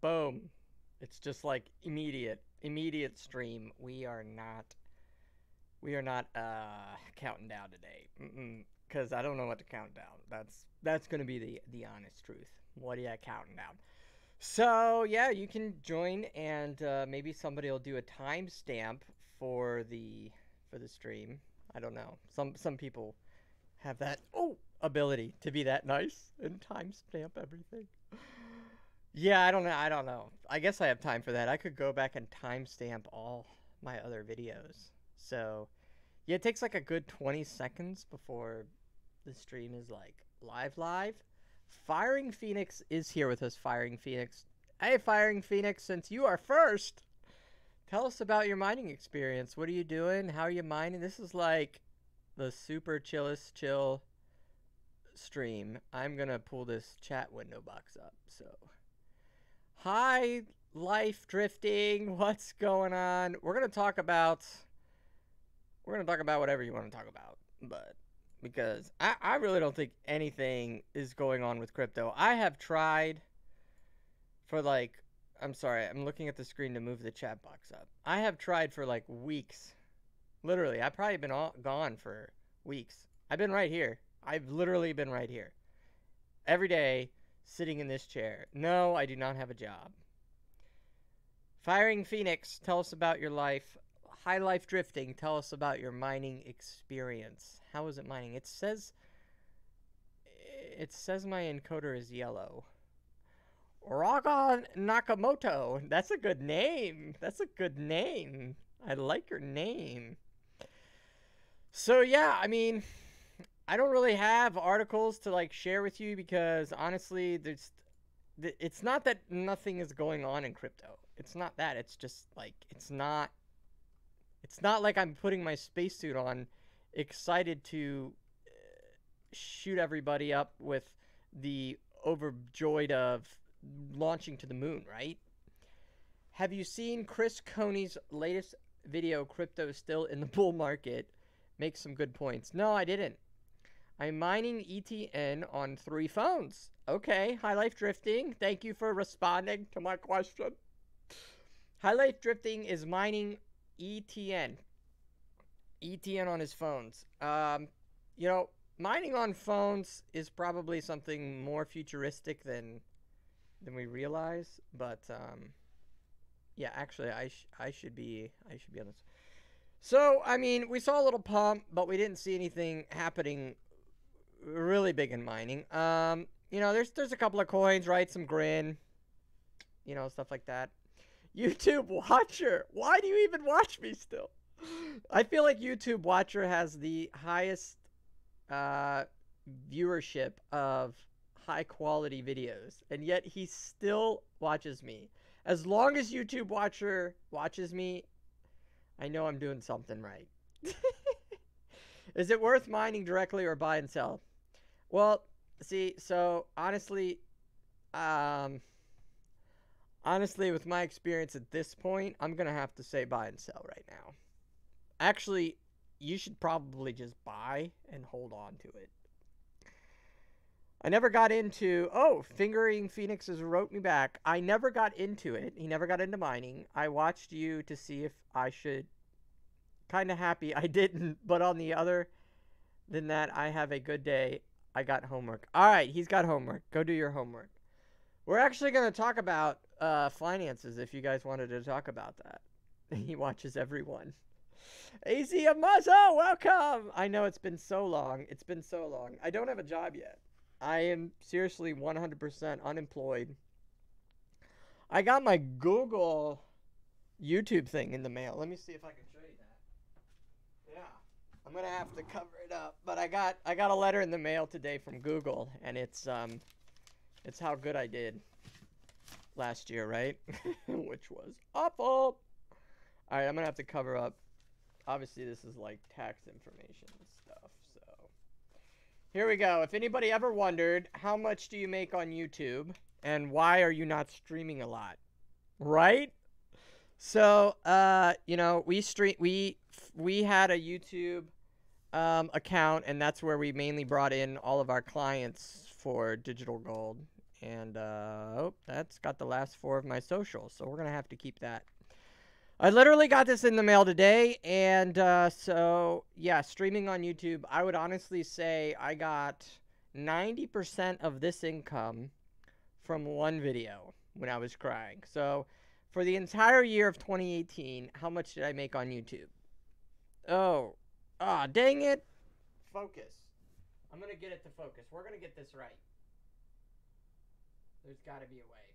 Boom. It's just like immediate stream. We are not counting down today. Cause I don't know what to count down. That's gonna be the honest truth. What are you counting down? So yeah, you can join, and maybe somebody will do a timestamp for the stream. I don't know. Some people have that ability to be that nice and timestamp everything. Yeah, I don't know. I don't know. I guess I have time for that. I could go back and timestamp all my other videos. So yeah, it takes like a good 20 seconds before the stream is like live. Firing Phoenix is here with us. Firing Phoenix. Hey, Firing Phoenix, since you are first, tell us about your mining experience. What are you doing? How are you mining? This is like the super chillest chill stream. I'm going to pull this chat window box up. So, hi, life drifting. What's going on? We're going to talk about whatever you want to talk about, but because I really don't think anything is going on with crypto. I have tried for like, I'm sorry, I'm looking at the screen to move the chat box up. I have tried for like weeks. Literally, I've probably been gone for weeks. I've been right here. I've literally been right here. Every day, sitting in this chair. No, I do not have a job. Firing Phoenix, tell us about your life. High Life Drifting, tell us about your mining experience. How is it mining? It says my encoder is yellow. Raga Nakamoto. That's a good name. That's a good name. I like your name. So yeah, I mean, I don't really have articles to like share with you because honestly, it's not that nothing is going on in crypto. It's not that. It's just like it's not like I'm putting my spacesuit on, excited to shoot everybody up with the overjoyed of launching to the moon, right? Have you seen Chris Coney's latest video, Crypto Still in the Bull Market? Makes some good points. No, I didn't. I'm mining ETN on 3 phones. Okay, High Life Drifting, thank you for responding to my question. High Life Drifting is mining ETN on his phones. You know, mining on phones is probably something more futuristic than we realize, but yeah, actually I should be on this. So, I mean, we saw a little pump, but we didn't see anything happening really big in mining. You know, there's a couple of coins, right? Some Grin, you know, stuff like that. YouTube Watcher. Why do you even watch me still? I feel like YouTube Watcher has the highest viewership of high quality videos, and yet he still watches me. As long as YouTube Watcher watches me, I know I'm doing something right. Is it worth mining directly or buy and sell? Well, see, so honestly, with my experience at this point, I'm going to have to say buy and sell right now. Actually, you should probably just buy and hold on to it. I never got into, Fingering Phoenixes wrote me back. I never got into it. He never got into mining. I watched you to see if I should. Kind of happy I didn't, but on the other than that, I have a good day. I got homework. All right, he's got homework. Go do your homework. We're actually going to talk about finances if you guys wanted to talk about that. He watches everyone. AZ Amazo, welcome! I know it's been so long. It's been so long. I don't have a job yet. I am seriously 100% unemployed. I got my Google YouTube thing in the mail. Let me see if I can show you that. Yeah. I'm going to have to cover it up. But I got a letter in the mail today from Google, and it's how good I did last year, right? Which was awful. All right, I'm going to have to cover up. Obviously, this is like tax information and stuff, so. Here we go. If anybody ever wondered, how much do you make on YouTube, and why are you not streaming a lot? Right? So, you know, we had a YouTube account, and that's where we mainly brought in all of our clients for digital gold. And, oh, that's got the last 4 of my socials, so we're going to have to keep that. I literally got this in the mail today, and so, yeah, streaming on YouTube, I would honestly say I got 90% of this income from one video when I was crying. So, for the entire year of 2018, how much did I make on YouTube? Oh, dang it. Focus. I'm going to get it to focus. We're going to get this right. There's got to be a way.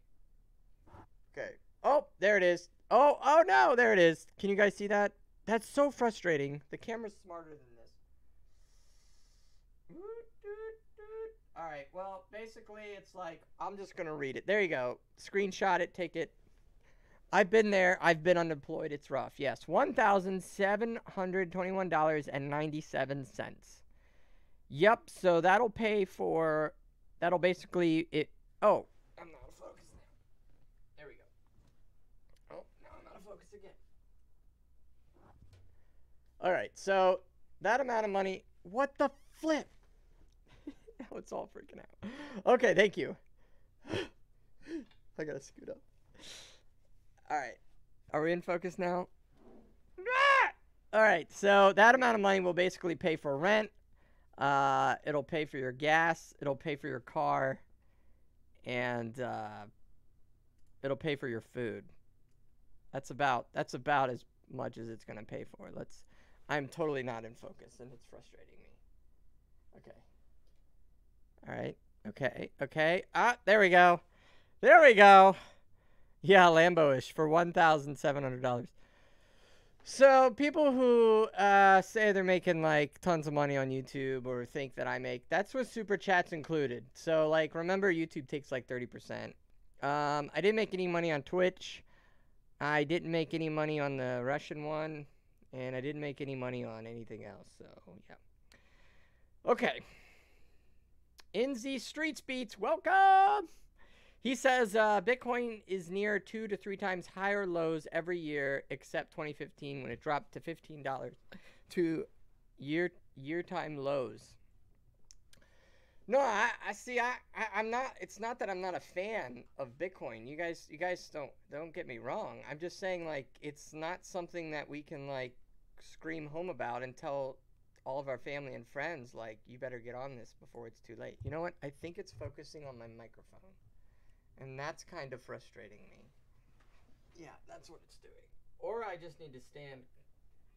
Okay. Oh, there it is. Oh no, there it is. Can you guys see that? That's so frustrating. The camera's smarter than this. All right, well, basically it's like, I'm just going to read it. There you go. Screenshot it, take it. I've been there. I've been unemployed. It's rough. Yes, $1,721.97. Yep, so that'll pay for, that'll basically, oh, I'm not a focus now. There we go. Oh, now I'm out of focus again. All right, so that amount of money, what the flip? Now it's all freaking out. Okay, thank you. I gotta scoot up. All right, are we in focus now? All right, so that amount of money will basically pay for rent. It'll pay for your gas. It'll pay for your car. And it'll pay for your food. That's about as much as it's gonna pay for. I'm totally not in focus, and it's frustrating me. Okay. All right. Okay. There we go. There we go. Yeah, Lambo-ish for $1,700. So people who say they're making like tons of money on YouTube or think that that's with super chats included. So like, remember YouTube takes like 30%. I didn't make any money on Twitch. I didn't make any money on the Russian one, and I didn't make any money on anything else. So yeah. Okay. NZ Streets Beats, welcome. He says Bitcoin is near 2 to 3 times higher lows every year, except 2015 when it dropped to $15 to year time lows. No, I'm not. It's not that I'm not a fan of Bitcoin. You guys don't get me wrong. I'm just saying like it's not something that we can like scream home about and tell all of our family and friends like you better get on this before it's too late. You know what? I think it's focusing on my microphone. And that's kind of frustrating me. Yeah, that's what it's doing. Or I just need to stand.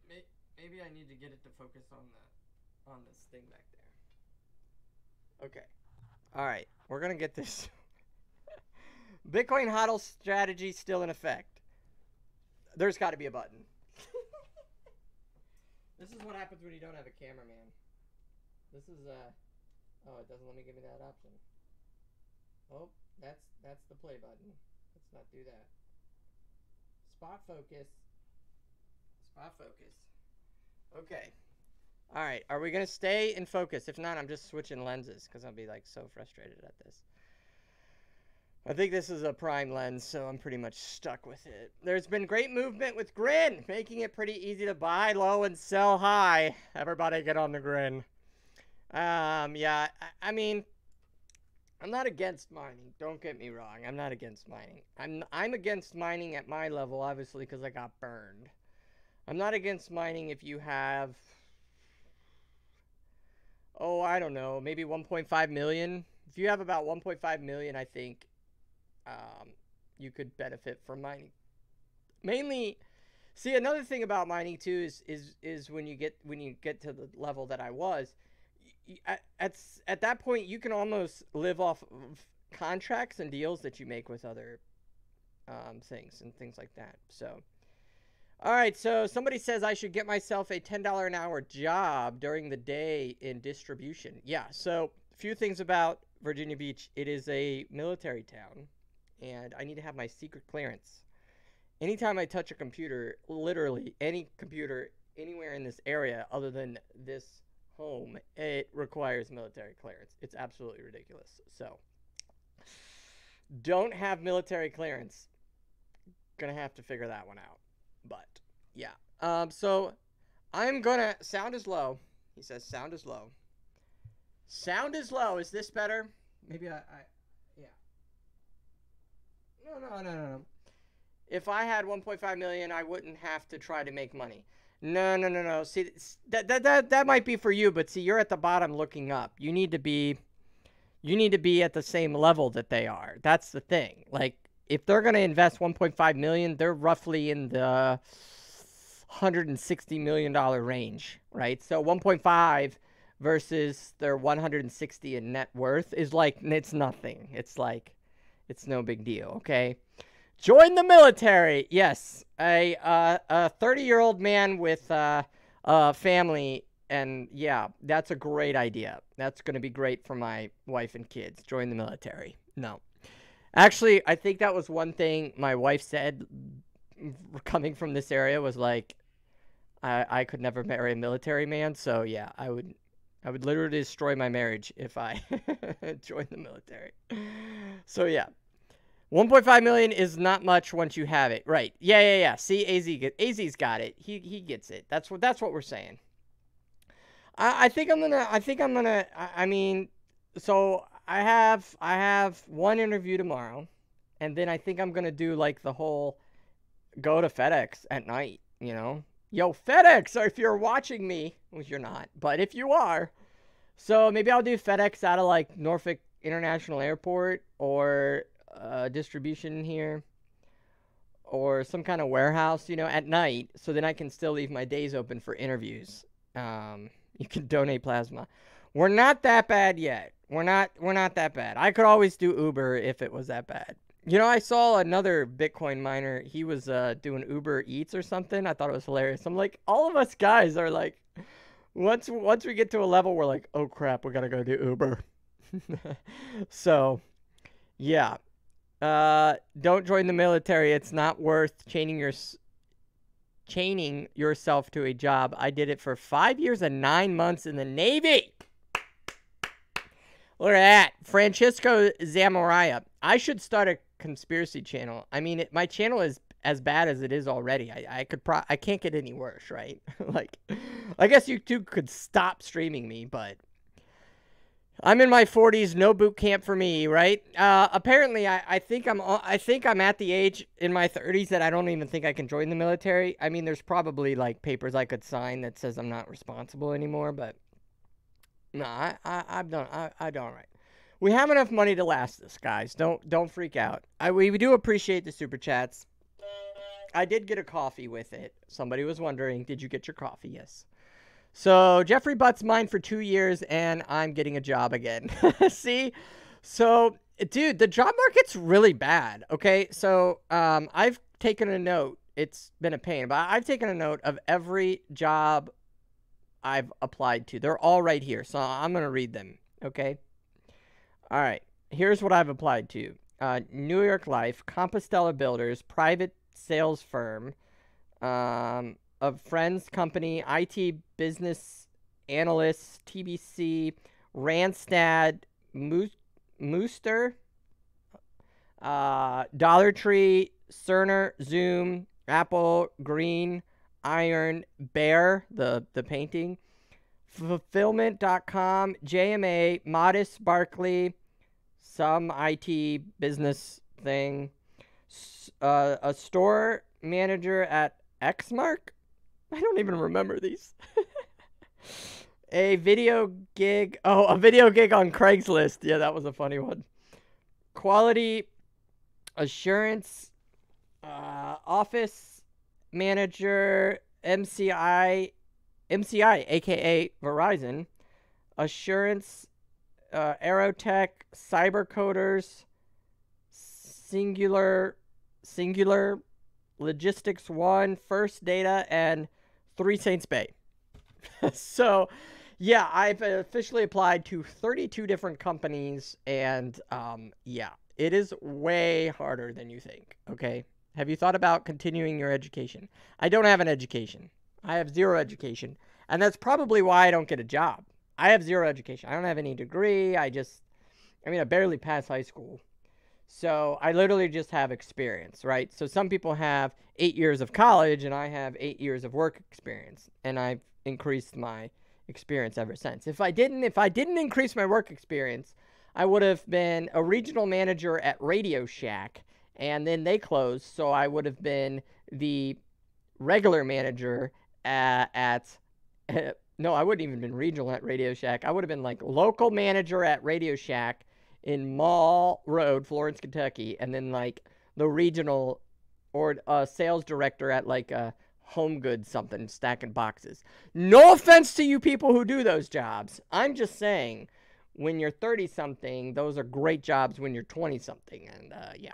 Maybe I need to get it to focus on this thing back there. Okay. All right. We're going to get this. Bitcoin hodl strategy still in effect. There's got to be a button. This is what happens when you don't have a cameraman. This is oh, it doesn't let me give me that option. Oh. That's the play button. Let's not do that. Spot focus. Spot focus. Okay. All right. Are we going to stay in focus? If not, I'm just switching lenses because I'll be like so frustrated at this. I think this is a prime lens, so I'm pretty much stuck with it. There's been great movement with Grin, making it pretty easy to buy low and sell high. Everybody get on the Grin. Yeah, I mean, I'm not against mining. Don't get me wrong. I'm not against mining. I'm against mining at my level, obviously, because I got burned. I'm not against mining if you have, oh, I don't know, maybe 1.5 million. If you have about 1.5 million, I think you could benefit from mining. Mainly, see, another thing about mining too is when you get to the level that I was. At that point, you can almost live off of contracts and deals that you make with other things and things like that. So, all right. So somebody says I should get myself a $10 an hour job during the day in distribution. Yeah. So a few things about Virginia Beach. It is a military town, and I need to have my secret clearance. Anytime I touch a computer, literally any computer anywhere in this area other than this home, it requires military clearance. It's absolutely ridiculous. So don't have military clearance. Gonna have to figure that one out. But yeah, so I'm gonna, sound is low. He says sound is low. Sound is low. Is this better? Maybe yeah, No. If I had 1.5 million, I wouldn't have to try to make money. No. See, that might be for you, but see, you're at the bottom looking up. You need to be at the same level that they are. That's the thing. Like, if they're going to invest 1.5 million, they're roughly in the $160 million range, right? So 1.5 versus their 160 in net worth is like, it's nothing. It's like, it's no big deal, okay? Join the military. Yes, a 30-year-old man with a family, and yeah, that's a great idea. That's going to be great for my wife and kids. Join the military. No. Actually, I think that was one thing my wife said coming from this area was like, I could never marry a military man, so yeah, I would literally destroy my marriage if I joined the military. So yeah. 1.5 million is not much once you have it. Right. Yeah. See, AZ's got it. He gets it. That's what we're saying. I mean, so I have one interview tomorrow, and then I think I'm going to do like the whole go to FedEx at night, you know? Yo, FedEx, or if you're watching me, which you're not, but if you are, so maybe I'll do FedEx out of like Norfolk International Airport, or distribution here, or some kind of warehouse, you know, at night, so then I can still leave my days open for interviews. You can donate plasma. We're not that bad yet. We're not that bad. I could always do Uber if it was that bad. You know, I saw another Bitcoin miner. He was doing Uber Eats or something. I thought it was hilarious. I'm like, all of us guys are like, once we get to a level, we're like, oh crap, we gotta go do Uber. So, yeah. Don't join the military. It's not worth chaining yourself to a job. I did it for 5 years and 9 months in the Navy. Look at that. Francisco Zamoraya. I should start a conspiracy channel. I mean, my channel is as bad as it is already. I can't get any worse, right? Like, I guess you two could stop streaming me, but I'm in my 40s, no boot camp for me, right? Apparently, I think I'm at the age in my 30s that I don't even think I can join the military. I mean, there's probably like papers I could sign that says I'm not responsible anymore, but no, I've done all right. We have enough money to last this, guys. Don't freak out. We do appreciate the super chats. I did get a coffee with it. Somebody was wondering, did you get your coffee? Yes. So Jeffrey Butt's mine for 2 years, and I'm getting a job again. See? So, dude, the job market's really bad, okay? So I've taken a note. It's been a pain, but I've taken a note of every job I've applied to. They're all right here, so I'm going to read them, okay? All right. Here's what I've applied to. New York Life, Compostela Builders, private sales firm, of Friends Company, IT Business Analyst, TBC, Randstad, Mooster, Dollar Tree, Cerner, Zoom, Apple, Green, Iron, Bear, the painting, Fulfillment.com, JMA, Modest, Barkley, some IT business thing, a store manager at Xmark. I don't even remember these. A video gig on Craigslist. Yeah, that was a funny one. Quality assurance, office manager, MCI, aka Verizon, assurance, Aerotech, cyber coders, singular, Logistics One, First Data, and 3 Saints Bay. So, yeah, I've officially applied to 32 different companies, and yeah, it is way harder than you think, okay? Have you thought about continuing your education? I don't have an education. I have 0 education, and that's probably why I don't get a job. I have 0 education. I don't have any degree. I barely passed high school. So I literally just have experience, right? So some people have 8 years of college, and I have 8 years of work experience, and I've increased my experience ever since. If I didn't increase my work experience, I would have been a regional manager at Radio Shack and then they closed. So I would have been the regular manager at no, I wouldn't even been regional at Radio Shack. I would have been like local manager at Radio Shack in Mall Road, Florence, Kentucky, and then like the regional or sales director at like a Home Goods something, stacking boxes. No offense to you people who do those jobs. I'm just saying, when you're 30-something, those are great jobs when you're 20-something. And yeah.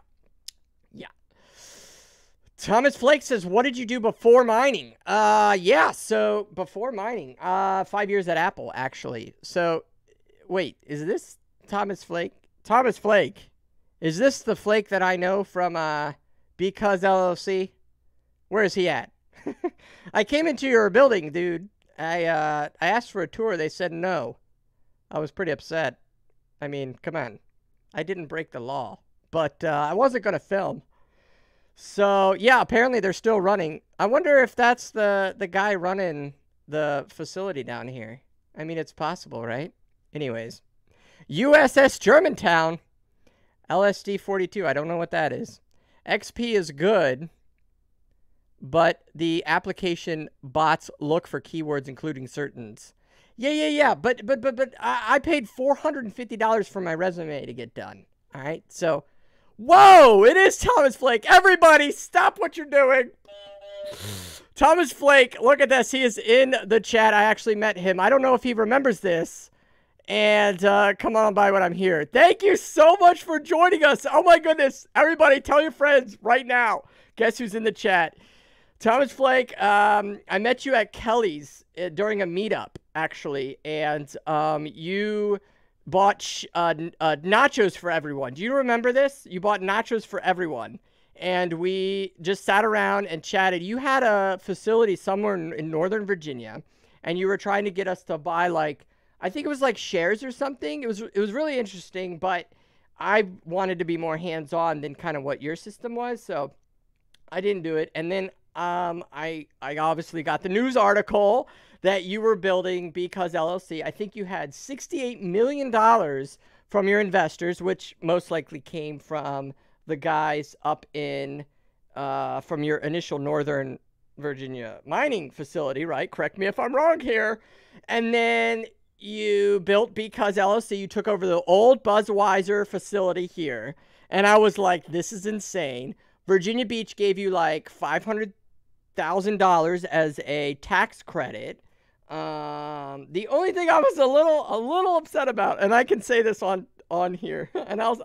Thomas Flake says, what did you do before mining? Yeah, so before mining, 5 years at Apple, actually. So, wait, is this Thomas Flake? Thomas Flake, is this the Flake that I know from Becuse LLC? Where is he at? I came into your building, dude. I asked for a tour. They said no. I was pretty upset. I mean, come on. I didn't break the law, but I wasn't going to film. So, yeah, apparently they're still running. I wonder if that's the guy running the facility down here. I mean, it's possible, right? Anyways. USS Germantown. LSD 42. I don't know what that is. XP is good, but the application bots look for keywords including certains. Yeah. But I paid $450 for my resume to get done. All right, so... Whoa, it is Thomas Flake. Everybody, stop what you're doing. Thomas Flake, look at this. He is in the chat. I actually met him. I don't know if he remembers this. And come on by when I'm here. Thank you so much for joining us. Oh, my goodness. Everybody, tell your friends right now. Guess who's in the chat? Thomas Flake, I met you at Kelly's during a meetup, actually. And you... bought nachos for everyone. Do you remember this? You bought nachos for everyone. And we just sat around and chatted. You had a facility somewhere in Northern Virginia, and you were trying to get us to buy, like, I think it was like shares or something. It was really interesting, but I wanted to be more hands-on than kind of what your system was, so I didn't do it. And then I obviously got the news article that you were building Becuse LLC. I think you had $68 million from your investors, which most likely came from the guys up in, from your initial Northern Virginia mining facility, right? Correct me if I'm wrong here. And then you built Becuse LLC. You took over the old Buzzweiser facility here. And I was like, this is insane. Virginia Beach gave you like $500,000 as a tax credit. The only thing I was a little upset about, and I can say this on here, and I'm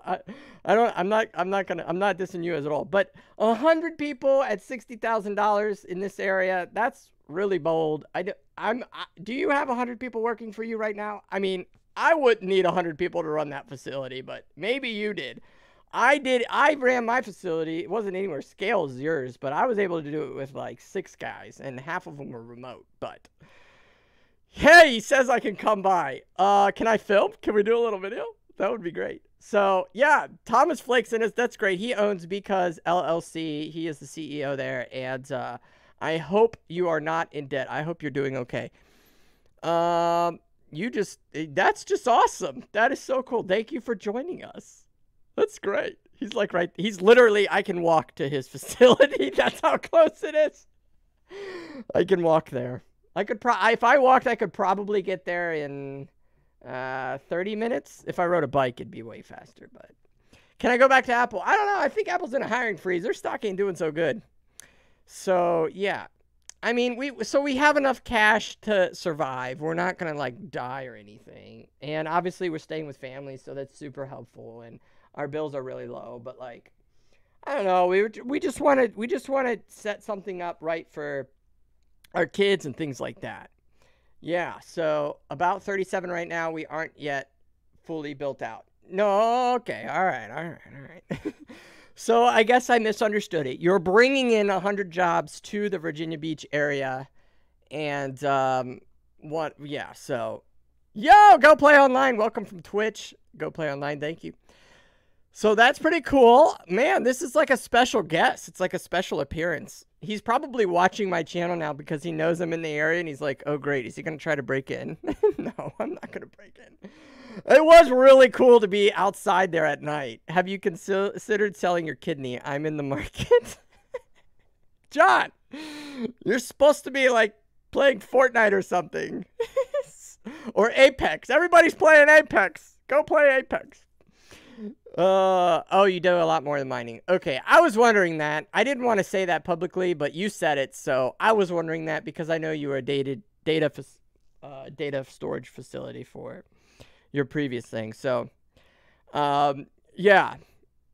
not dissing you at all, but 100 people at $60,000 in this area, that's really bold. Do you have 100 people working for you right now? I mean, I wouldn't need 100 people to run that facility, but maybe you did. I did. I ran my facility. It wasn't anywhere scale as yours, but I was able to do it with like 6 guys, and half of them were remote, but... Hey, he says I can come by. Can I film? Can we do a little video? That would be great. So, yeah, Thomas Flake's in us. That's great. He owns Becuse LLC. He is the CEO there. And I hope you are not in debt. I hope you're doing okay. That's just awesome. That is so cool. Thank you for joining us. That's great. He's like he's literally, I can walk to his facility. That's how close it is. I can walk there. If I walked, I could probably get there in 30 minutes. If I rode a bike, it'd be way faster. But can I go back to Apple? I don't know. I think Apple's in a hiring freeze. Their stock ain't doing so good. So yeah, I mean, we have enough cash to survive. We're not gonna like die or anything. And obviously, we're staying with family, so that's super helpful. And our bills are really low. But like, I don't know. We just want to set something up right for our kids and things like that. Yeah, so about 37 right now. We aren't yet fully built out. No, okay, all right. So I guess I misunderstood it. You're bringing in 100 jobs to the Virginia Beach area, and yeah, so, yo, Go Play Online. Welcome from Twitch. Go Play Online, thank you. So that's pretty cool. Man, this is like a special guest. It's like a special appearance. He's probably watching my channel now because he knows I'm in the area and he's like, oh, great. Is he going to try to break in? No, I'm not going to break in. It was really cool to be outside there at night. Have you considered selling your kidney? I'm in the market. John, you're supposed to be like playing Fortnite or something. Or Apex. Everybody's playing Apex. Go play Apex. Oh, you do a lot more than mining. Okay, I was wondering that. I didn't want to say that publicly, but you said it, so I was wondering that because I know you were a data storage facility for your previous thing. So, yeah,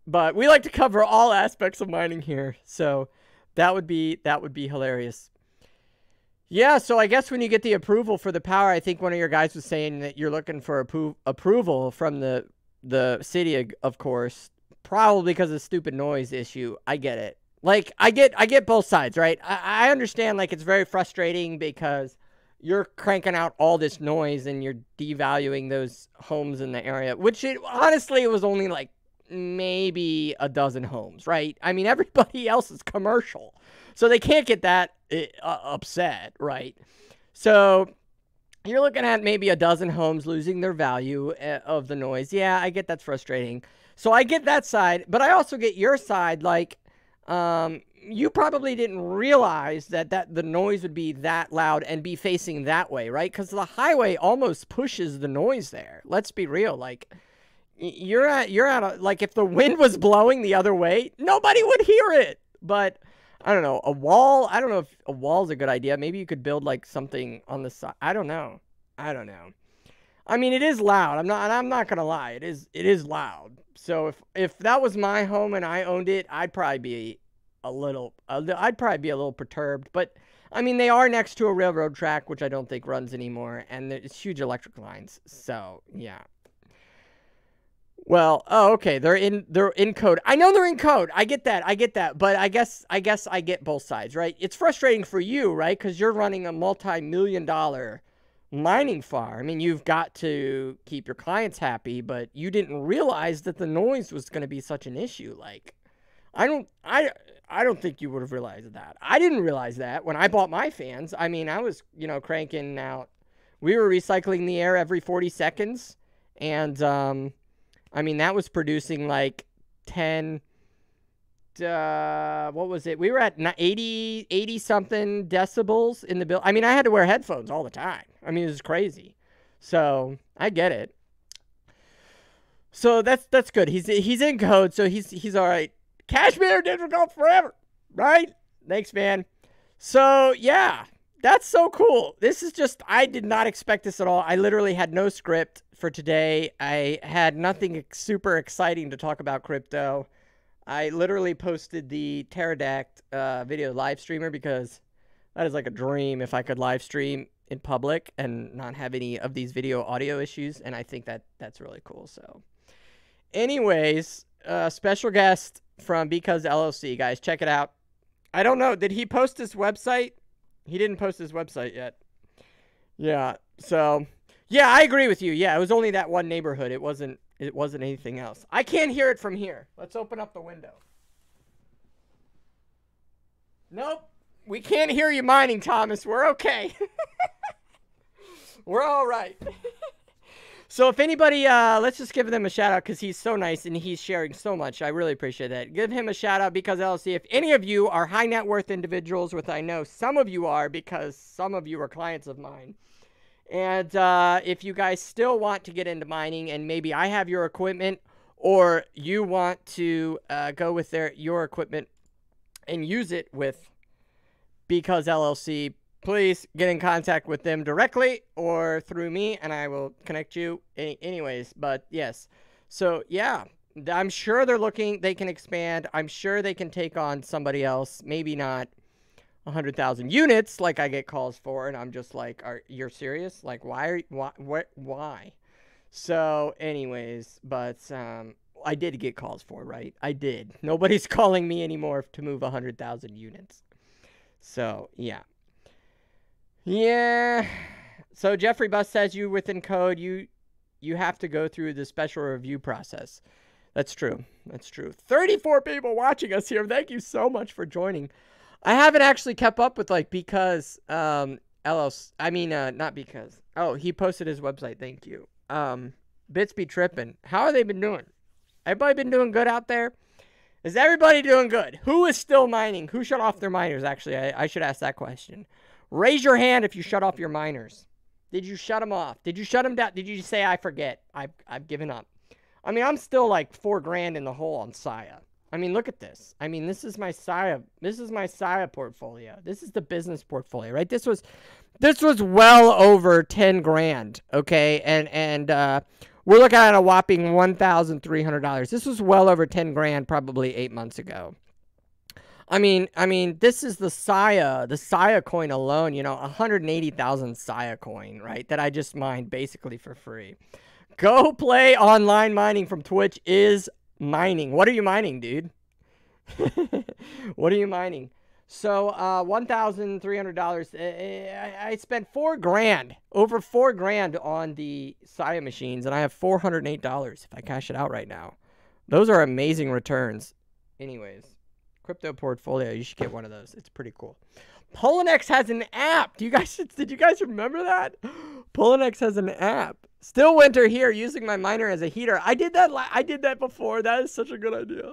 but we like to cover all aspects of mining here, so that would be hilarious. Yeah, so I guess when you get the approval for the power, I think one of your guys was saying that you're looking for approval from the city, of course, probably because of the stupid noise issue. I get it. Like, I get both sides, right? I understand, like, it's very frustrating because you're cranking out all this noise and you're devaluing those homes in the area, which honestly, it was only like maybe a dozen homes, right? I mean, everybody else is commercial, so they can't get that upset, right? So you're looking at maybe a dozen homes losing their value of the noise. Yeah, I get that's frustrating. So I get that side, but I also get your side. Like, you probably didn't realize that the noise would be that loud and be facing that way, right? Because the highway almost pushes the noise there. Let's be real. Like, you're at like, if the wind was blowing the other way, nobody would hear it. But I don't know, a wall. I don't know if a wall's a good idea. Maybe you could build like something on the side. I don't know. I mean, it is loud. I'm not gonna lie. It is loud. So if that was my home and I owned it, I'd probably be a little perturbed. But I mean, they are next to a railroad track, which I don't think runs anymore, and there's huge electric lines. So yeah. Well, oh, okay. They're in code. I know they're in code. I get that. But I guess I get both sides, right? It's frustrating for you, right? Because you're running a multi-million-dollar mining farm. I mean, you've got to keep your clients happy, but you didn't realize that the noise was going to be such an issue. Like, I don't think you would have realized that. I didn't realize that when I bought my fans. I mean, I was, cranking out. We were recycling the air every 40 seconds, and I mean, that was producing like 10, what was it? We were at 80 something decibels in the build. I mean, I had to wear headphones all the time. I mean, it was crazy. So I get it. So that's good. He's in code, so he's all right. Cashmere difficult forever, right? Thanks, man. So yeah, that's so cool. This is just, I did not expect this at all. I literally had no script for today. I had nothing super exciting to talk about crypto. I literally posted the Pterodactyl video live streamer because that is like a dream if I could live stream in public and not have any of these video audio issues, and I think that's really cool. So anyways, special guest from Becuse LLC, guys, check it out. I don't know, did he post his website? He didn't post his website yet. Yeah, so yeah, I agree with you. Yeah, it was only that one neighborhood. It wasn't anything else. I can't hear it from here. Let's open up the window. Nope. We can't hear you mining, Thomas. We're okay. We're all right. So if anybody, let's just give them a shout out because he's so nice and he's sharing so much. I really appreciate that. Give him a shout out because LLC. If any of you are high net worth individuals, which I know some of you are because some of you are clients of mine. And if you guys still want to get into mining and maybe I have your equipment or you want to go with your equipment and use it with Becuse LLC, please get in contact with them directly or through me and I will connect you anyways. But yes, so yeah, I'm sure they can expand. I'm sure they can take on somebody else, maybe not 100,000 units like I get calls for, and I'm just like, you're serious? Like, why? So anyways, but I did get calls for, right? I did. Nobody's calling me anymore to move 100,000 units. So yeah. So Jeffrey Bus says you within code, you have to go through the special review process. That's true. That's true. 34 people watching us here. Thank you so much for joining. I haven't actually kept up with like because LLC. I mean, not because. Oh, he posted his website. Thank you. Bits be tripping. How have they been doing? Everybody been doing good out there? Is everybody doing good? Who is still mining? Who shut off their miners? Actually, I should ask that question. Raise your hand if you shut off your miners. Did you shut them off? Did you shut them down? Did you say I forget? I've given up. I mean, I'm still like $4,000 in the hole on Saya. I mean, look at this. I mean, this is my Saya. This is my Saya portfolio. This is the business portfolio, right? This was well over 10 grand. Okay, and we're looking at a whopping $1,300. This was well over 10 grand probably 8 months ago. I mean, this is the Saya coin alone, you know, 180,000 Saya coin, right? That I just mined basically for free. Go play online mining from Twitch is mining. What are you mining, dude? What are you mining? So, $1,300. I spent $4,000, over $4,000 on the Saya machines, and I have $408 if I cash it out right now. Those are amazing returns. Anyways, crypto portfolio, you should get one of those. It's pretty cool. Poloniex has an app. Did you guys remember that? Poloniex has an app. Still winter here, using my miner as a heater. I did that before. That is such a good idea.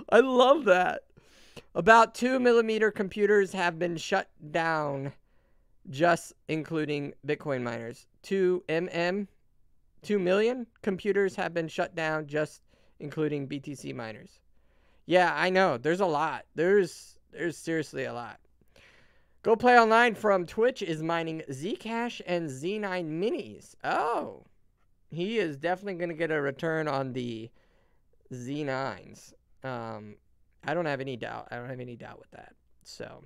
I love that. About 2mm computers have been shut down, just including Bitcoin miners. 2 million computers have been shut down, just including BTC miners. Yeah, I know. There's a lot. There's seriously a lot. Go Play Online from Twitch is mining Zcash and Z9 minis. Oh, he is definitely going to get a return on the Z9s. I don't have any doubt. I don't have any doubt with that. So,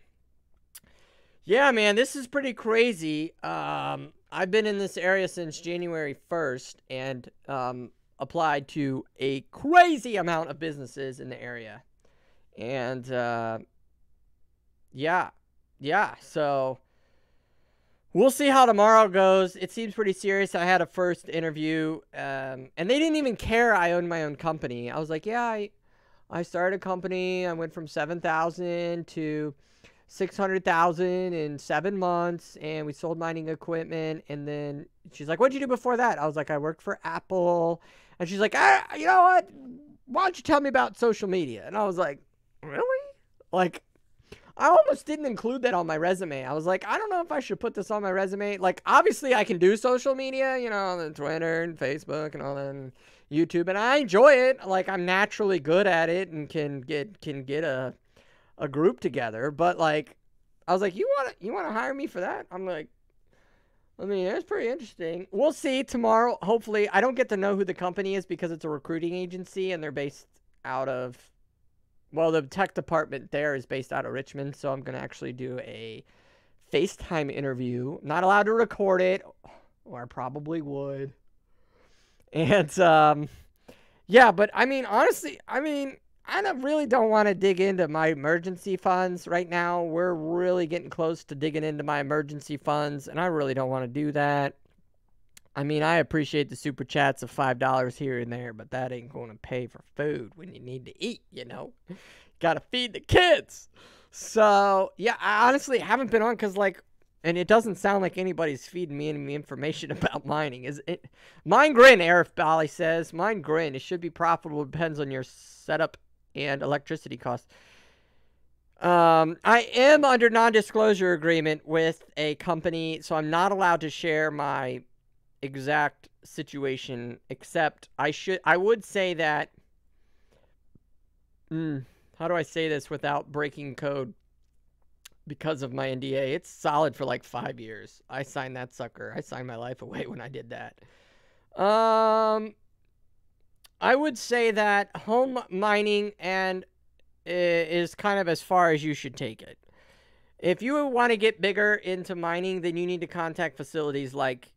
yeah, man, this is pretty crazy. I've been in this area since January 1st and applied to a crazy amount of businesses in the area. And, yeah, so we'll see how tomorrow goes. It seems pretty serious. I had a first interview, and they didn't even care I owned my own company. I was like, yeah, I started a company. I went from 7,000 to 600,000 in 7 months, and we sold mining equipment. And then she's like, what'd you do before that? I was like, I worked for Apple. And she's like, you know what? Why don't you tell me about social media? And I was like, really? Like, I almost didn't include that on my resume. I was like, I don't know if I should put this on my resume. Like, obviously I can do social media, you know, on Twitter and Facebook and all that, and YouTube, and I enjoy it. Like, I'm naturally good at it and can get a group together. But like, I was like, you want to hire me for that? I'm like, I mean, it's pretty interesting. We'll see tomorrow. Hopefully, I don't get to know who the company is because it's a recruiting agency and they're based out of, well, the tech department there is based out of Richmond. So I'm going to actually do a FaceTime interview. Not allowed to record it, or I probably would. And, yeah, but I mean, honestly, I really don't want to dig into my emergency funds right now. We're really getting close to digging into my emergency funds, and I really don't want to do that. I mean, I appreciate the super chats of $5 here and there, but that ain't going to pay for food when you need to eat, you know? Got to feed the kids. So, yeah, I honestly haven't been on because, like, and it doesn't sound like anybody's feeding me any information about mining. Is it? Mine grin, Arif Bali says. Mine grin. It should be profitable. Depends on your setup and electricity costs. I am under non-disclosure agreement with a company, so I'm not allowed to share my exact situation, except I would say that, how do I say this without breaking code? Because of my NDA, it's solid for like 5 years. I signed that sucker. I signed my life away when I did that. I would say that home mining and is kind of as far as you should take it. If you want to get bigger into mining, then you need to contact facilities like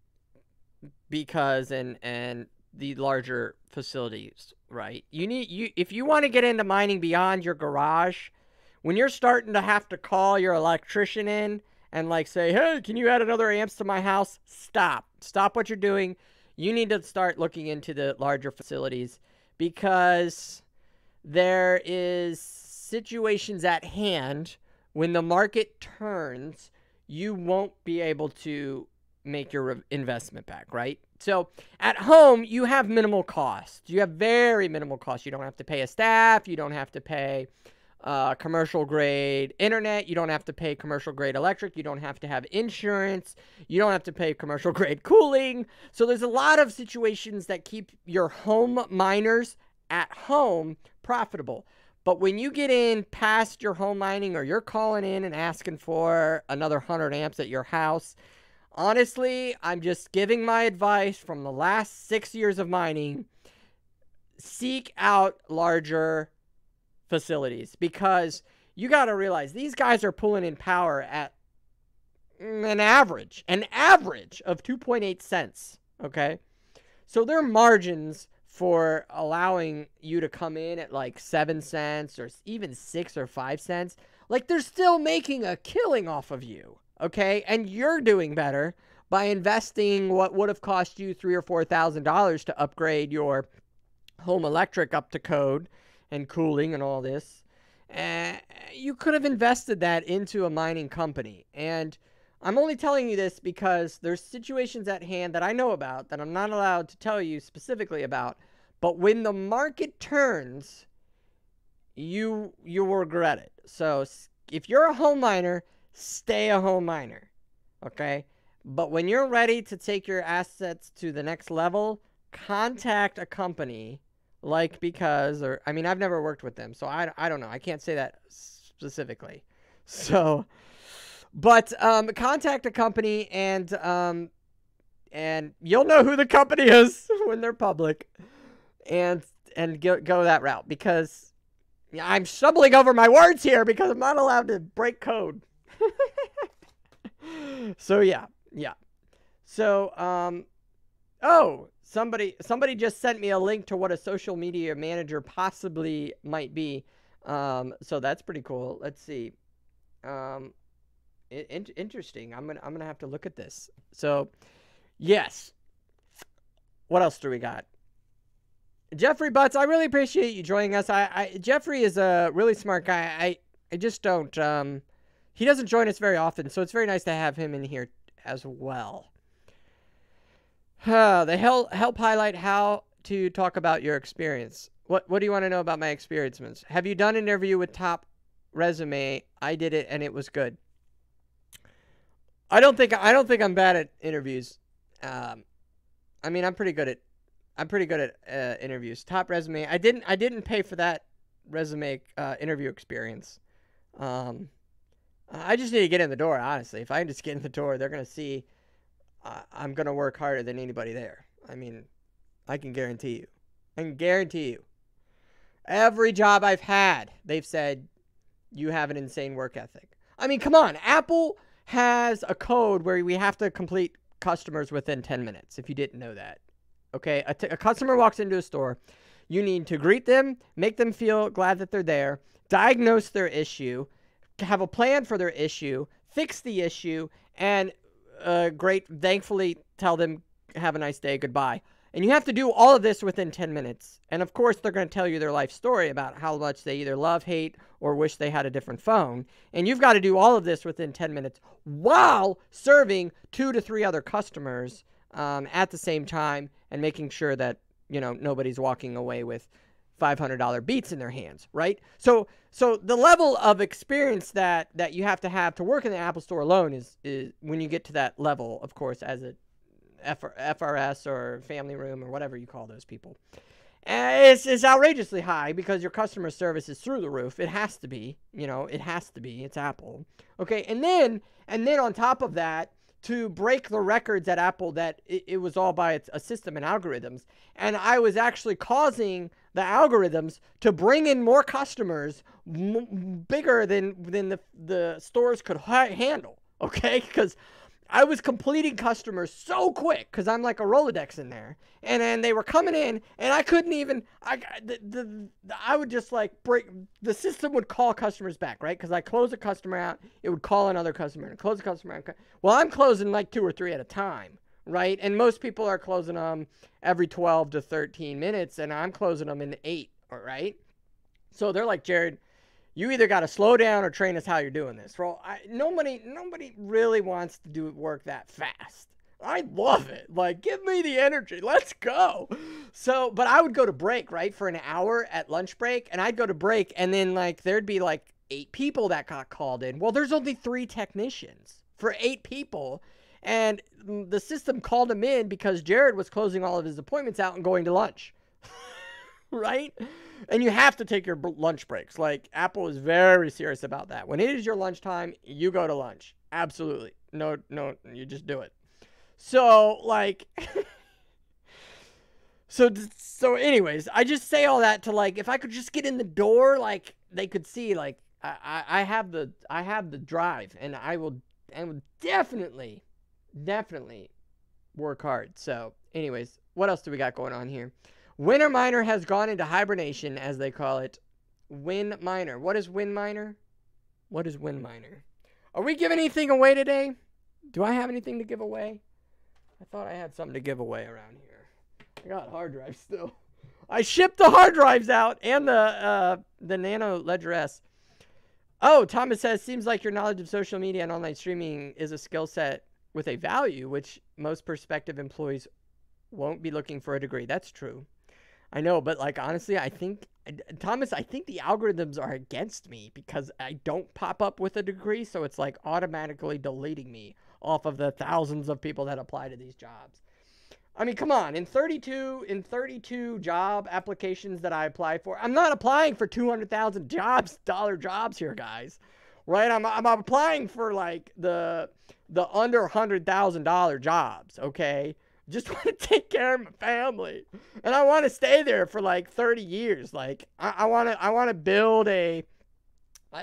Becuse and the larger facilities, right? If you want to get into mining beyond your garage, when you're starting to have to call your electrician in and like say, hey, can you add another amps to my house? Stop what you're doing. You need to start looking into the larger facilities, because there is situations at hand when the market turns, you won't be able to make your investment back, right? So at home, you have minimal costs. You have very minimal costs. You don't have to pay a staff. You don't have to pay commercial grade internet. You don't have to pay commercial grade electric. You don't have to have insurance. You don't have to pay commercial grade cooling. So there's a lot of situations that keep your home miners at home profitable. But when you get in past your home mining, or you're calling in and asking for another 100 amps at your house, honestly, I'm just giving my advice from the last 6 years of mining. Seek out larger facilities, because you got to realize these guys are pulling in power at an average of 2.8 cents. Okay. So their margins for allowing you to come in at like 7 cents or even 6 or 5 cents, like they're still making a killing off of you. Okay. And you're doing better by investing what would have cost you $3,000 or $4,000 to upgrade your home electric up to code and cooling and all this. You could have invested that into a mining company. And I'm only telling you this because there's situations at hand that I know about that I'm not allowed to tell you specifically about. But when the market turns, you will regret it. So if you're a home miner, stay a home miner. Okay? But when you're ready to take your assets to the next level, contact a company like Becuse, or I mean, I've never worked with them, so I don't know. I can't say that specifically. So, but contact a company, and you'll know who the company is when they're public, and go that route, because I'm stumbling over my words here because I'm not allowed to break code. So yeah. So oh, somebody just sent me a link to what a social media manager possibly might be. So that's pretty cool. Let's see. Interesting. I'm gonna have to look at this. So, yes. What else do we got? Jeffrey Butts, I really appreciate you joining us. Jeffrey is a really smart guy. I just don't. He doesn't join us very often, so it's very nice to have him in here as well. They help highlight how to talk about your experience. What do you want to know about my experience? Have you done an interview with Top Resume? I did it and it was good. I don't think I'm bad at interviews. I mean, I'm pretty good at interviews. Top Resume. I didn't pay for that resume interview experience. I just need to get in the door, honestly. If I can just get in the door, they're going to see I'm going to work harder than anybody there. I mean, I can guarantee you. I can guarantee you. Every job I've had, they've said, you have an insane work ethic. I mean, come on. Apple has a code where we have to complete customers within 10 minutes, if you didn't know that. Okay? A customer walks into a store. You need to greet them, make them feel glad that they're there, diagnose their issue, have a plan for their issue, fix the issue, and thankfully tell them, have a nice day, goodbye. And you have to do all of this within 10 minutes. And of course, they're going to tell you their life story about how much they either love, hate, or wish they had a different phone. And you've got to do all of this within 10 minutes while serving 2 to 3 other customers at the same time, and making sure that, you know, nobody's walking away with $500 beats in their hands, right? So the level of experience that you have to work in the Apple Store alone is when you get to that level, of course, as a FRS or family room or whatever you call those people. It's outrageously high because your customer service is through the roof. It has to be, you know, it has to be. It's Apple. Okay, and then on top of that, to break the records at Apple, that it was all by a system and algorithms. And I was actually causing the algorithms to bring in more customers bigger than the stores could handle. Okay, because I was completing customers so quick because I'm like a Rolodex in there. And then they were coming in and I couldn't even, I would just like the system would call customers back, right? Because I close a customer out, it would call another customer and close a customer out. Well, I'm closing like 2 or 3 at a time, right? And most people are closing them every 12 to 13 minutes, and I'm closing them in 8, all right? So they're like, Jared, you either got to slow down or train us how you're doing this. Well, nobody really wants to do work that fast. I love it. Like, give me the energy. Let's go. So, but I would go to break, right, for an hour at lunch break, and I'd go to break, and then, like, there'd be, like, 8 people that got called in. Well, there's only 3 technicians for 8 people, and the system called them in because Jared was closing all of his appointments out and going to lunch, right? And you have to take your lunch breaks. Like, Apple is very serious about that. When it is your lunchtime, you go to lunch. Absolutely. No, you just do it. So, like, so anyways, I just say all that to, like, if I could just get in the door, like, they could see, like, I have the drive, and I will definitely work hard. So, anyways, what else do we got going on here? Winter Miner has gone into hibernation, as they call it. Win Miner. What is Win Miner? What is Win Miner? Are we giving anything away today? Do I have anything to give away? I thought I had something to give away around here. I got hard drives still. I shipped the hard drives out and the Nano Ledger S. Oh, Thomas says, seems like your knowledge of social media and online streaming is a skill set with a value, which most prospective employees won't be looking for a degree. That's true. I know, but, like, honestly, I think, Thomas, I think the algorithms are against me because I don't pop up with a degree, so it's, like, automatically deleting me off of the thousands of people that apply to these jobs. I mean, come on, in 32 job applications that I apply for, I'm not applying for $200,000 dollar jobs here, guys. Right? I'm applying for, like, the under $100,000 jobs, okay? Just want to take care of my family, and I want to stay there for, like, 30 years. Like, I want to build a.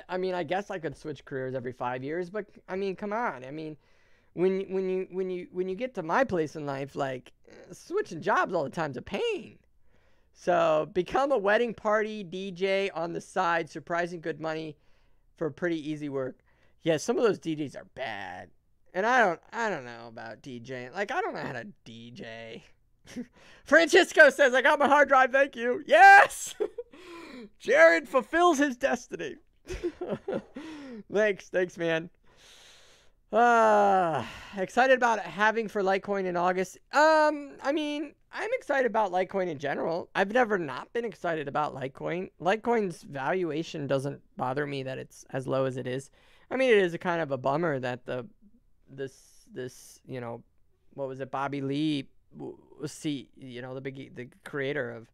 I mean, I guess I could switch careers every 5 years, but I mean, come on. I mean, when you get to my place in life, like, switching jobs all the time's a pain. So become a wedding party DJ on the side, surprising good money for pretty easy work. Yeah, some of those DJs are bad. And I don't know about DJing. Like, I don't know how to DJ. Francisco says, I got my hard drive, thank you. Yes! Jared fulfills his destiny. Thanks, man. Excited about having for Litecoin in August. I mean, I'm excited about Litecoin in general. I've never not been excited about Litecoin. Litecoin's valuation doesn't bother me that it's as low as it is. I mean, it is a kind of a bummer that this, you know, what was it, Bobby Lee, you know, the creator of,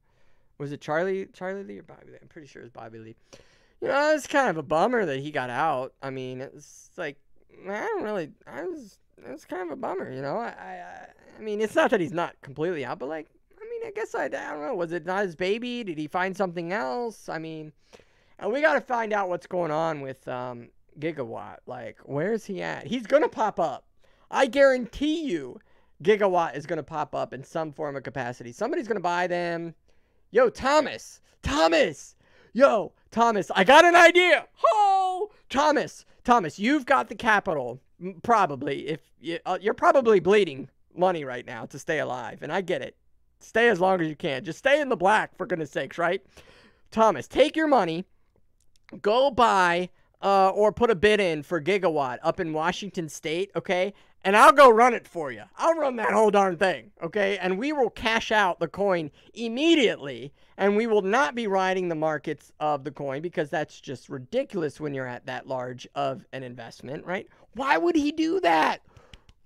was it Charlie Lee or Bobby Lee? I'm pretty sure it was Bobby Lee. You know, it's kind of a bummer that he got out. I mean, it's like, it's kind of a bummer, you know. I mean, it's not that he's not completely out, but, like, I mean, I guess I don't know. Was it not his baby? Did he find something else? I mean, and we got to find out what's going on with Gigawatt. Like, where is he at? He's gonna pop up. I guarantee you Gigawatt is gonna pop up in some form of capacity. Somebody's gonna buy them. Yo, Thomas, yo, Thomas, I got an idea. Oh, Thomas, you've got the capital, probably. If you're probably bleeding money right now to stay alive, and I get it. Stay as long as you can. Just stay in the black, for goodness sakes, right? Thomas, take your money, go buy or put a bid in for Gigawatt up in Washington State, okay? And I'll go run it for you. I'll run that whole darn thing, okay? And we will cash out the coin immediately, and we will not be riding the markets of the coin because that's just ridiculous when you're at that large of an investment, right? Why would he do that?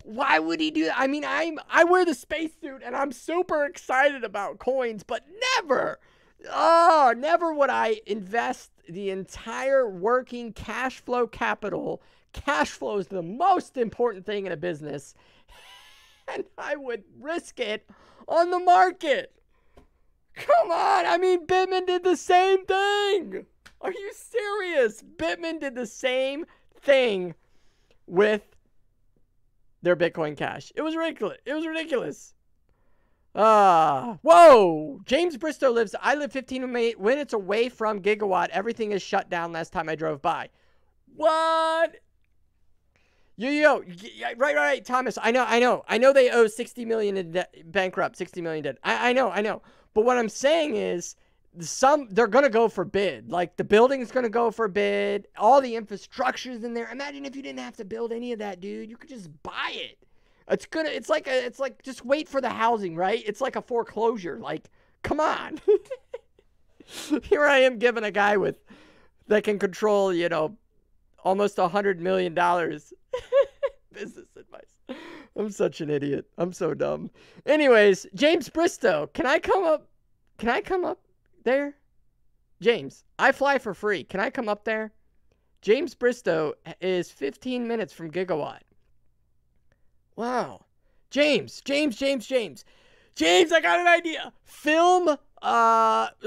Why would he do that? I mean, I wear the spacesuit, and I'm super excited about coins, but never would I invest the entire working cash flow capital. Cash flow is the most important thing in a business, and I would risk it on the market. Come on, I mean, Bitman did the same thing. Are you serious? Bitman did the same thing with their Bitcoin Cash. It was ridiculous. Whoa! James Bristow I live 15 minutes away from Gigawatt. Everything is shut down last time I drove by. What? Right, Thomas. I know they owe 60 million in debt, bankrupt, 60 million debt. I know. But what I'm saying is, they're gonna go for bid. Like the building's gonna go for bid. All the infrastructure's in there. Imagine if you didn't have to build any of that, dude. You could just buy it. It's like just wait for the housing, right? It's like a foreclosure. Like, come on. Here I am giving a guy that can control, almost $100 million business advice. I'm such an idiot. I'm so dumb. Anyways, James Bristow, can I come up there? James, I fly for free. Can I come up there? James Bristow is 15 minutes from Gigawatt. Wow. James, I got an idea. Film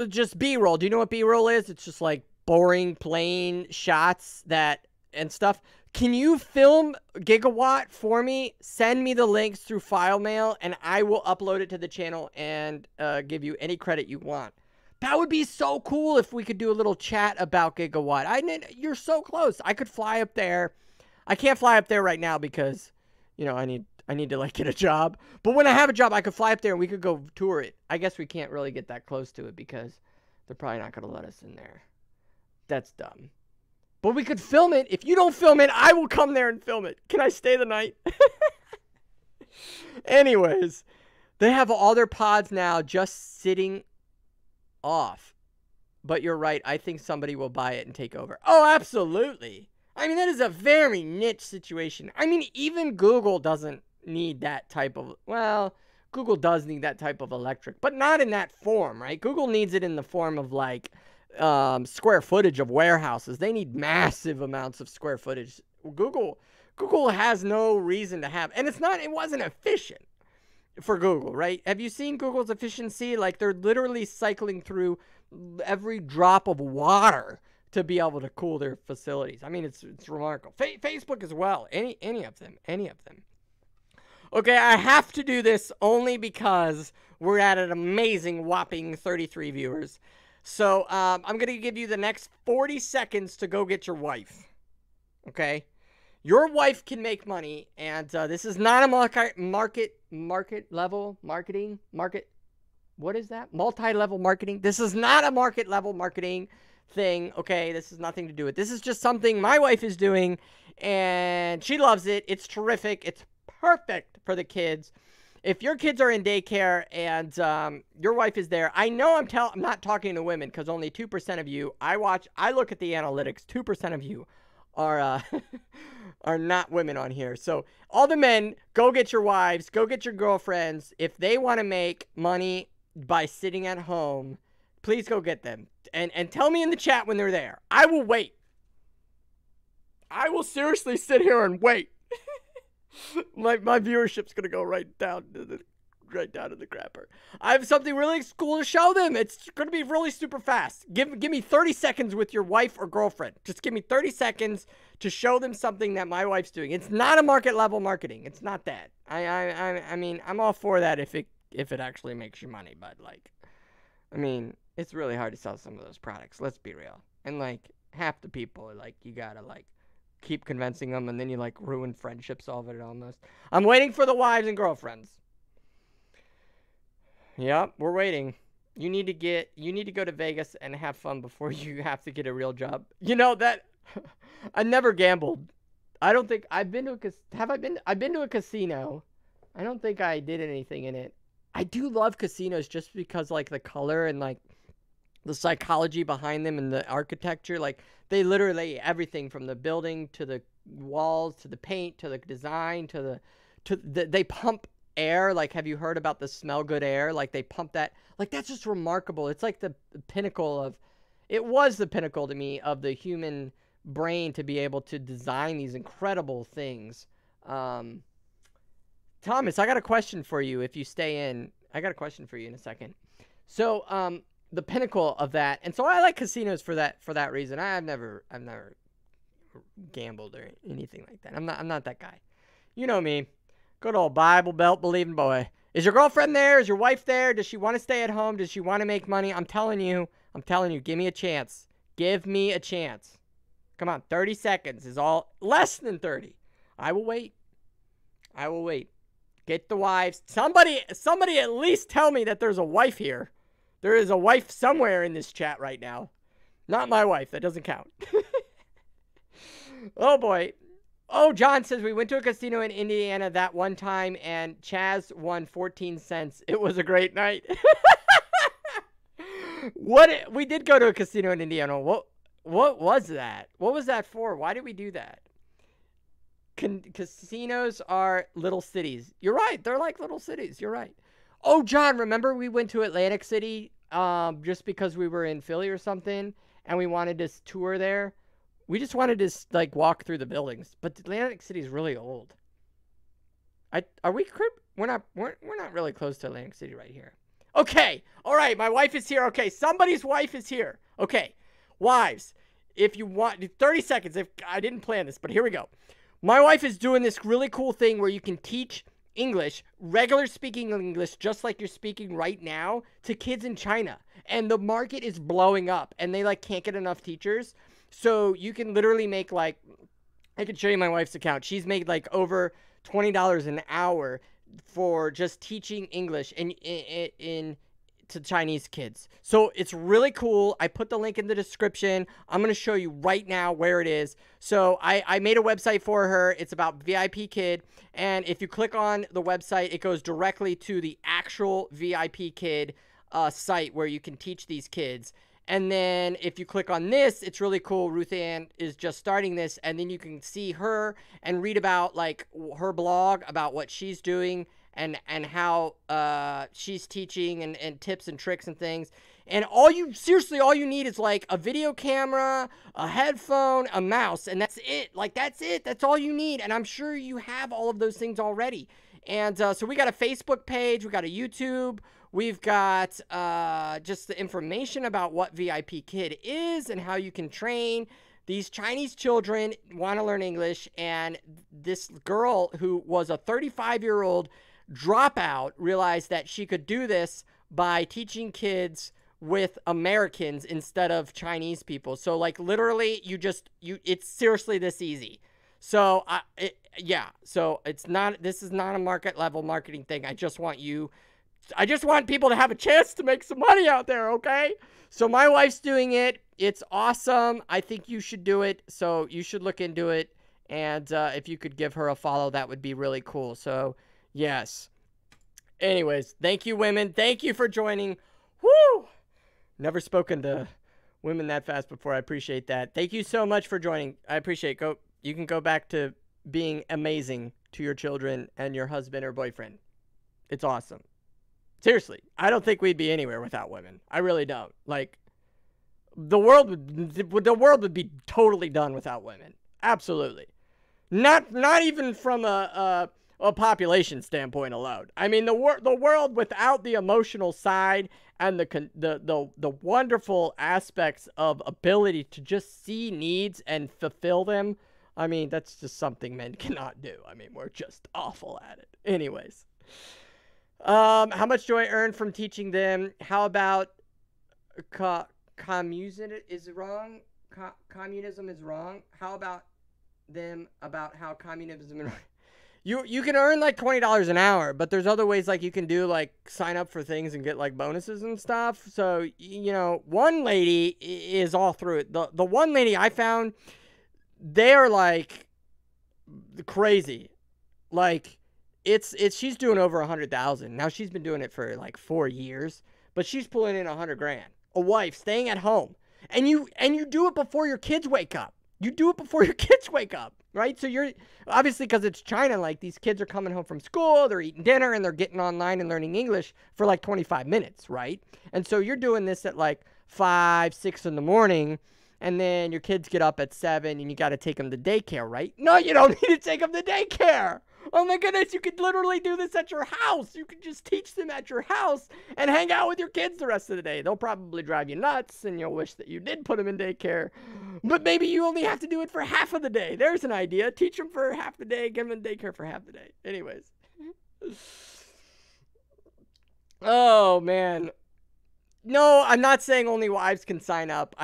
just B-roll. Do you know what B-roll is? It's just like boring, plain shots and stuff. Can you film Gigawatt for me? Send me the links through file mail, and I will upload it to the channel and give you any credit you want. That would be so cool if we could do a little chat about Gigawatt. You're so close. I could fly up there. I can't fly up there right now because, I need to like get a job. But when I have a job, I could fly up there and we could go tour it. I guess we can't really get that close to it because they're probably not going to let us in there. That's dumb. But we could film it. If you don't film it, I will come there and film it. Can I stay the night? Anyways, they have all their pods now just sitting off. But you're right. I think somebody will buy it and take over. Oh, absolutely. That is a very niche situation. Even Google doesn't need that type of, Google does need that type of electric, but not in that form, right? Google needs it in the form of like square footage of warehouses. They need massive amounts of square footage. Google has no reason to have, and it wasn't efficient for Google, right? Have you seen Google's efficiency? Like they're literally cycling through every drop of water to be able to cool their facilities. It's remarkable. Facebook as well. Any of them. Okay, I have to do this only because we're at an amazing whopping 33 viewers. So I'm going to give you the next 40 seconds to go get your wife. Okay? Your wife can make money, and this is not a multi-level marketing. This is not a market level marketing thing. Okay, this has nothing to do with it. This is just something my wife is doing, and she loves it. It's terrific. It's perfect for the kids. If your kids are in daycare and your wife is there, I know I'm not talking to women because only 2% of you, I look at the analytics, 2% of you are are not women on here. So all the men, go get your wives, go get your girlfriends. If they want to make money by sitting at home, please go get them. And tell me in the chat when they're there. I will wait. I will seriously sit here and wait. my viewership's gonna go right down to the crapper. I have something really cool to show them. It's gonna be really super fast. Give me 30 seconds with your wife or girlfriend. Just give me 30 seconds to show them something that my wife's doing. It's not a market level marketing. It's not that. I'm all for that if it actually makes you money, but it's really hard to sell some of those products. Let's be real. And half the people you gotta keep convincing them, and then you ruin friendships over it almost. I'm waiting for the wives and girlfriends. Yep, we're waiting. You need to go to Vegas and have fun before you have to get a real job. That I never gambled. I don't think I've been to I've been to a casino. I don't think I did anything in it. I do love casinos just because the color and the psychology behind them and the architecture. They literally everything from the building to the walls to the paint to the design to they pump air. Have you heard about the smell good air? They pump that. That's just remarkable. It's the pinnacle of, it was the pinnacle to me of the human brain to be able to design these incredible things. Thomas, I got a question for you if you stay in. I got a question for you in a second. So, the pinnacle of that, and so I like casinos for that reason. I've never gambled or anything like that. I'm not that guy. You know me. Good old Bible Belt believing boy. Is your girlfriend there? Is your wife there? Does she want to stay at home? Does she want to make money? I'm telling you, give me a chance. Give me a chance. Come on, 30 seconds is all, less than 30. I will wait. I will wait. Get the wives. Somebody at least tell me that there's a wife here. There is a wife somewhere in this chat right now. Not my wife. That doesn't count. Oh, boy. Oh, John says, we went to a casino in Indiana that one time, and Chaz won 14 cents. It was a great night. We did go to a casino in Indiana. What was that? What was that for? Why did we do that? Casinos are little cities. You're right. They're like little cities. You're right. Oh, John, remember we went to Atlantic City just because we were in Philly or something, and we wanted to tour there? We just wanted to, like, walk through the buildings. But Atlantic City is really old. Are we crib? We're not really close to Atlantic City right here. Okay. All right. My wife is here. Okay. Somebody's wife is here. Okay. Wives, if you want 30 seconds, if I didn't plan this, but here we go. My wife is doing this really cool thing where you can teach English, regular speaking English, just like you're speaking right now, to kids in China. And the market is blowing up, and they, like, can't get enough teachers. So you can literally make, like, I can show you my wife's account. She's made, like, over $20 an hour for just teaching English to Chinese kids. So it's really cool. I put the link in the description. I'm going to show you right now where it is. So I made a website for her. It's about VIP Kid. And if you click on the website, it goes directly to the actual VIP Kid site where you can teach these kids. And then if you click on this, it's really cool. Ruth Ann is just starting this. And then you can see her and read about, like, her blog about what she's doing and how she's teaching and tips and tricks and things. And all you need is, like, a video camera, a headphone, a mouse, and that's it. Like, that's it. That's all you need. And I'm sure you have all of those things already. And so we got a Facebook page. We got a YouTube. We've got just the information about what VIP Kid is and how you can train. These Chinese children want to learn English, and this girl who was a 35-year-old dropout realized that she could do this by teaching kids with Americans instead of Chinese people. So, like, literally, it's seriously this easy. So, yeah. So this is not a market level marketing thing. I just want people to have a chance to make some money out there, okay? So my wife's doing it. It's awesome. I think you should do it. So you should look into it. And if you could give her a follow, that would be really cool. So, yes. Anyways, thank you, women. Thank you for joining. Woo! Never spoken to women that fast before. I appreciate that. Thank you so much for joining. I appreciate it. You can go back to being amazing to your children and your husband or boyfriend. It's awesome. Seriously, I don't think we'd be anywhere without women. I really don't. Like, the world would be totally done without women. Absolutely. Not even from a population standpoint alone. I mean, the world without the emotional side and the wonderful aspects of ability to just see needs and fulfill them. I mean, that's just something men cannot do. I mean, we're just awful at it. Anyways. How much do I earn from teaching them? How about communism is wrong? Communism is wrong. How about how communism is wrong? You can earn like $20 an hour, but there's other ways, like, you can do, like, sign up for things and get, like, bonuses and stuff. So, you know, one lady is all through it. The one lady I found, they're, like, crazy. Like, she's doing over 100,000. Now, she's been doing it for like 4 years, but she's pulling in 100 grand. A wife staying at home, and you do it before your kids wake up. You do it before your kids wake up, right? So you're obviously, because it's China, like, these kids are coming home from school, they're eating dinner, and they're getting online and learning English for like 25 minutes, right? And so you're doing this at like 5, 6 in the morning. And then your kids get up at 7 and you got to take them to daycare, right? No, you don't need to take them to daycare. Oh my goodness, you could literally do this at your house. You could just teach them at your house and hang out with your kids the rest of the day. They'll probably drive you nuts and you'll wish that you did put them in daycare. But maybe you only have to do it for half of the day. There's an idea. Teach them for half the day, give them daycare for half the day. Anyways. Oh, man. No, I'm not saying only wives can sign up.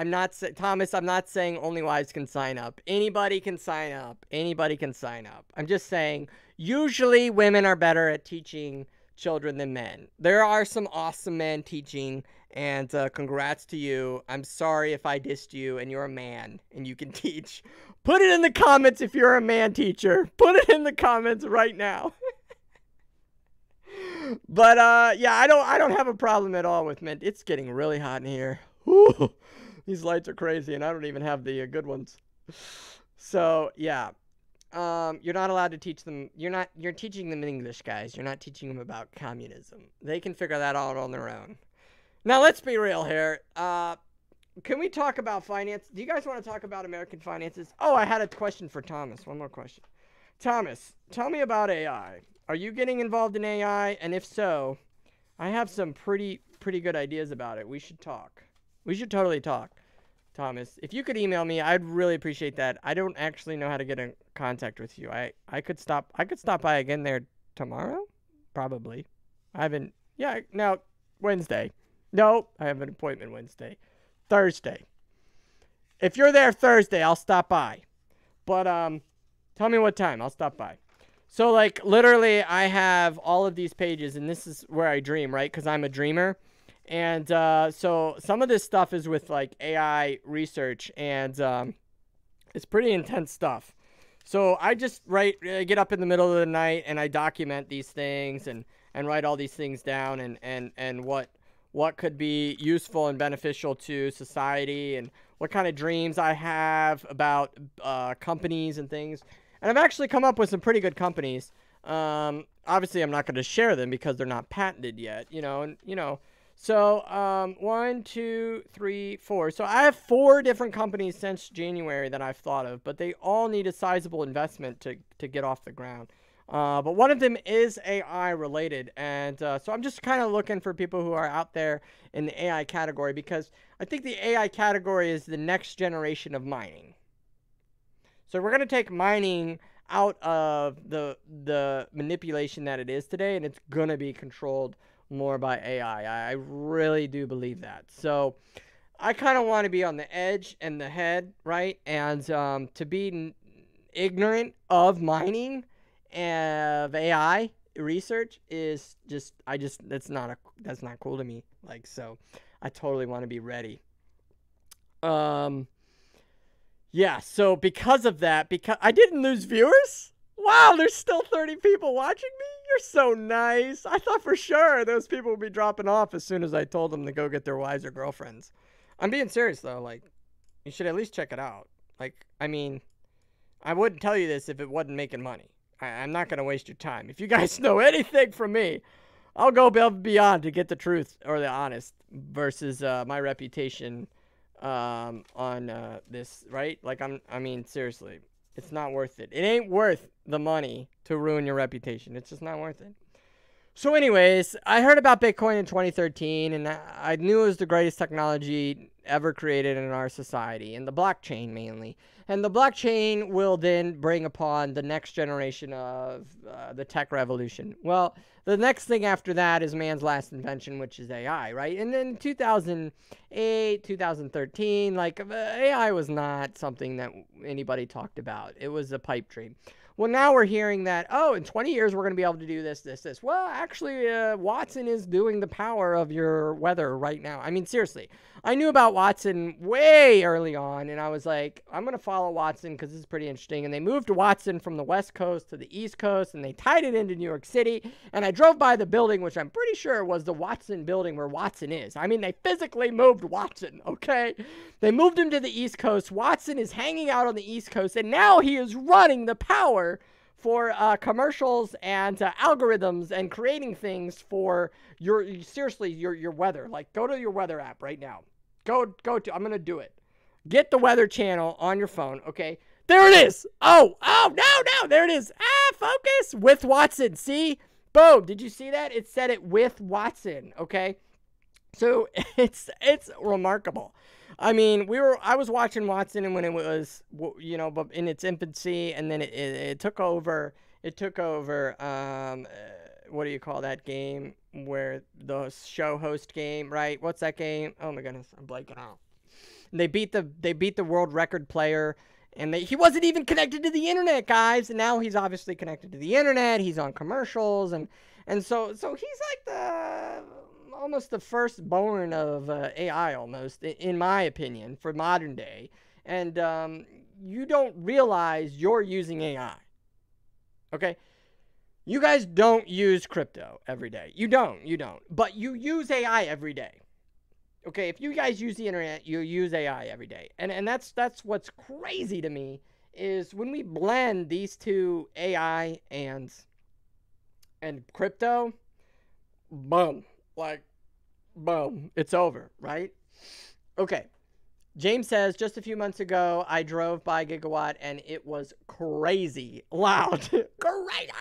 Thomas, I'm not saying only wives can sign up. Anybody can sign up. Anybody can sign up. I'm just saying usually women are better at teaching children than men. There are some awesome men teaching, and congrats to you. I'm sorry if I dissed you and you're a man and you can teach. Put it in the comments if you're a man teacher. Put it in the comments right now. But yeah, I don't have a problem at all with mint. It's getting really hot in here. Ooh, these lights are crazy, and I don't even have the good ones. So yeah, you're not allowed to teach them. You're teaching them English, guys. You're not teaching them about communism. They can figure that out on their own. Now let's be real here. Can we talk about finance? Do you guys want to talk about American finances? Oh, I had a question for Thomas. One more question. Thomas, tell me about AI. Are you getting involved in AI? And if so, I have some pretty good ideas about it. We should talk. We should totally talk, Thomas. If you could email me, I'd really appreciate that. I don't actually know how to get in contact with you. I could stop by again there tomorrow, probably. I haven't. Yeah, no, Wednesday. No, I have an appointment Wednesday. Thursday. If you're there Thursday, I'll stop by. But tell me what time. I'll stop by. So, like, literally, I have all of these pages, and this is where I dream, right? Because I'm a dreamer. And so some of this stuff is with, like, AI research, and it's pretty intense stuff. So I just get up in the middle of the night, and I document these things and write all these things down and what could be useful and beneficial to society and what kind of dreams I have about companies and things. And I've actually come up with some pretty good companies. Obviously, I'm not going to share them because they're not patented yet, So 1, 2, 3, 4. So I have 4 different companies since January that I've thought of, but they all need a sizable investment to get off the ground. But one of them is AI related, and so I'm just kind of looking for people who are out there in the AI category because I think the AI category is the next generation of mining. So we're going to take mining out of the manipulation that it is today, and it's going to be controlled more by AI. I really do believe that. So I kind of want to be on the edge and the head, right? And to be ignorant of mining and of AI research is that's not cool to me. Like, so I totally want to be ready. Yeah, so because of that, because I didn't lose viewers? Wow, there's still 30 people watching me? You're so nice. I thought for sure those people would be dropping off as soon as I told them to go get their wives or girlfriends. I'm being serious, though. Like, you should at least check it out. Like, I mean, I wouldn't tell you this if it wasn't making money. I'm not going to waste your time. If you guys know anything from me, I'll go beyond to get the truth or the honest versus my reputation on this, right? Like, I mean, seriously, it's not worth it. It ain't worth the money to ruin your reputation. It's just not worth it. So anyways, I heard about Bitcoin in 2013, and I knew it was the greatest technology ever created in our society, and the blockchain mainly. And the blockchain will then bring upon the next generation of the tech revolution. Well, the next thing after that is man's last invention, which is AI, right? And then 2008, 2013, like, AI was not something that anybody talked about. It was a pipe dream. Well, now we're hearing that, oh, in 20 years, we're going to be able to do this, this, this. Well, actually, Watson is doing the power of your weather right now. I mean, seriously, I knew about Watson way early on, and I was like, I'm going to follow Watson because this is pretty interesting. And they moved Watson from the West Coast to the East Coast, and they tied it into New York City. And I drove by the building, which I'm pretty sure was the Watson building where Watson is. I mean, they physically moved Watson, okay? They moved him to the East Coast. Watson is hanging out on the East Coast, and now he is running the power for commercials and algorithms and creating things for your weather. Like, go to your weather app right now. Go to, I'm going to do it. Get the Weather Channel on your phone, okay? There it is. Oh, no, there it is. Focus with Watson. See? Boom. Did you see that? It said it with Watson, okay? So it's remarkable. I mean, I was watching Watson, and when it was, but in its infancy, and then it took over. It took over what do you call that game where the show host game, right? What's that game? Oh my goodness, I'm blanking out. They beat the world record player, and he wasn't even connected to the internet, guys. And now he's obviously connected to the internet. He's on commercials, and so he's like almost the firstborn of AI, almost, in my opinion, for modern day. And you don't realize you're using AI. Okay? You guys don't use crypto every day. You don't. But you use AI every day. Okay, if you guys use the internet, you use AI every day. And that's what's crazy to me, is when we blend these two, AI and crypto, boom. Like, boom. It's over, right? Okay. James says, just a few months ago, I drove by Gigawatt and it was crazy loud. Crazy!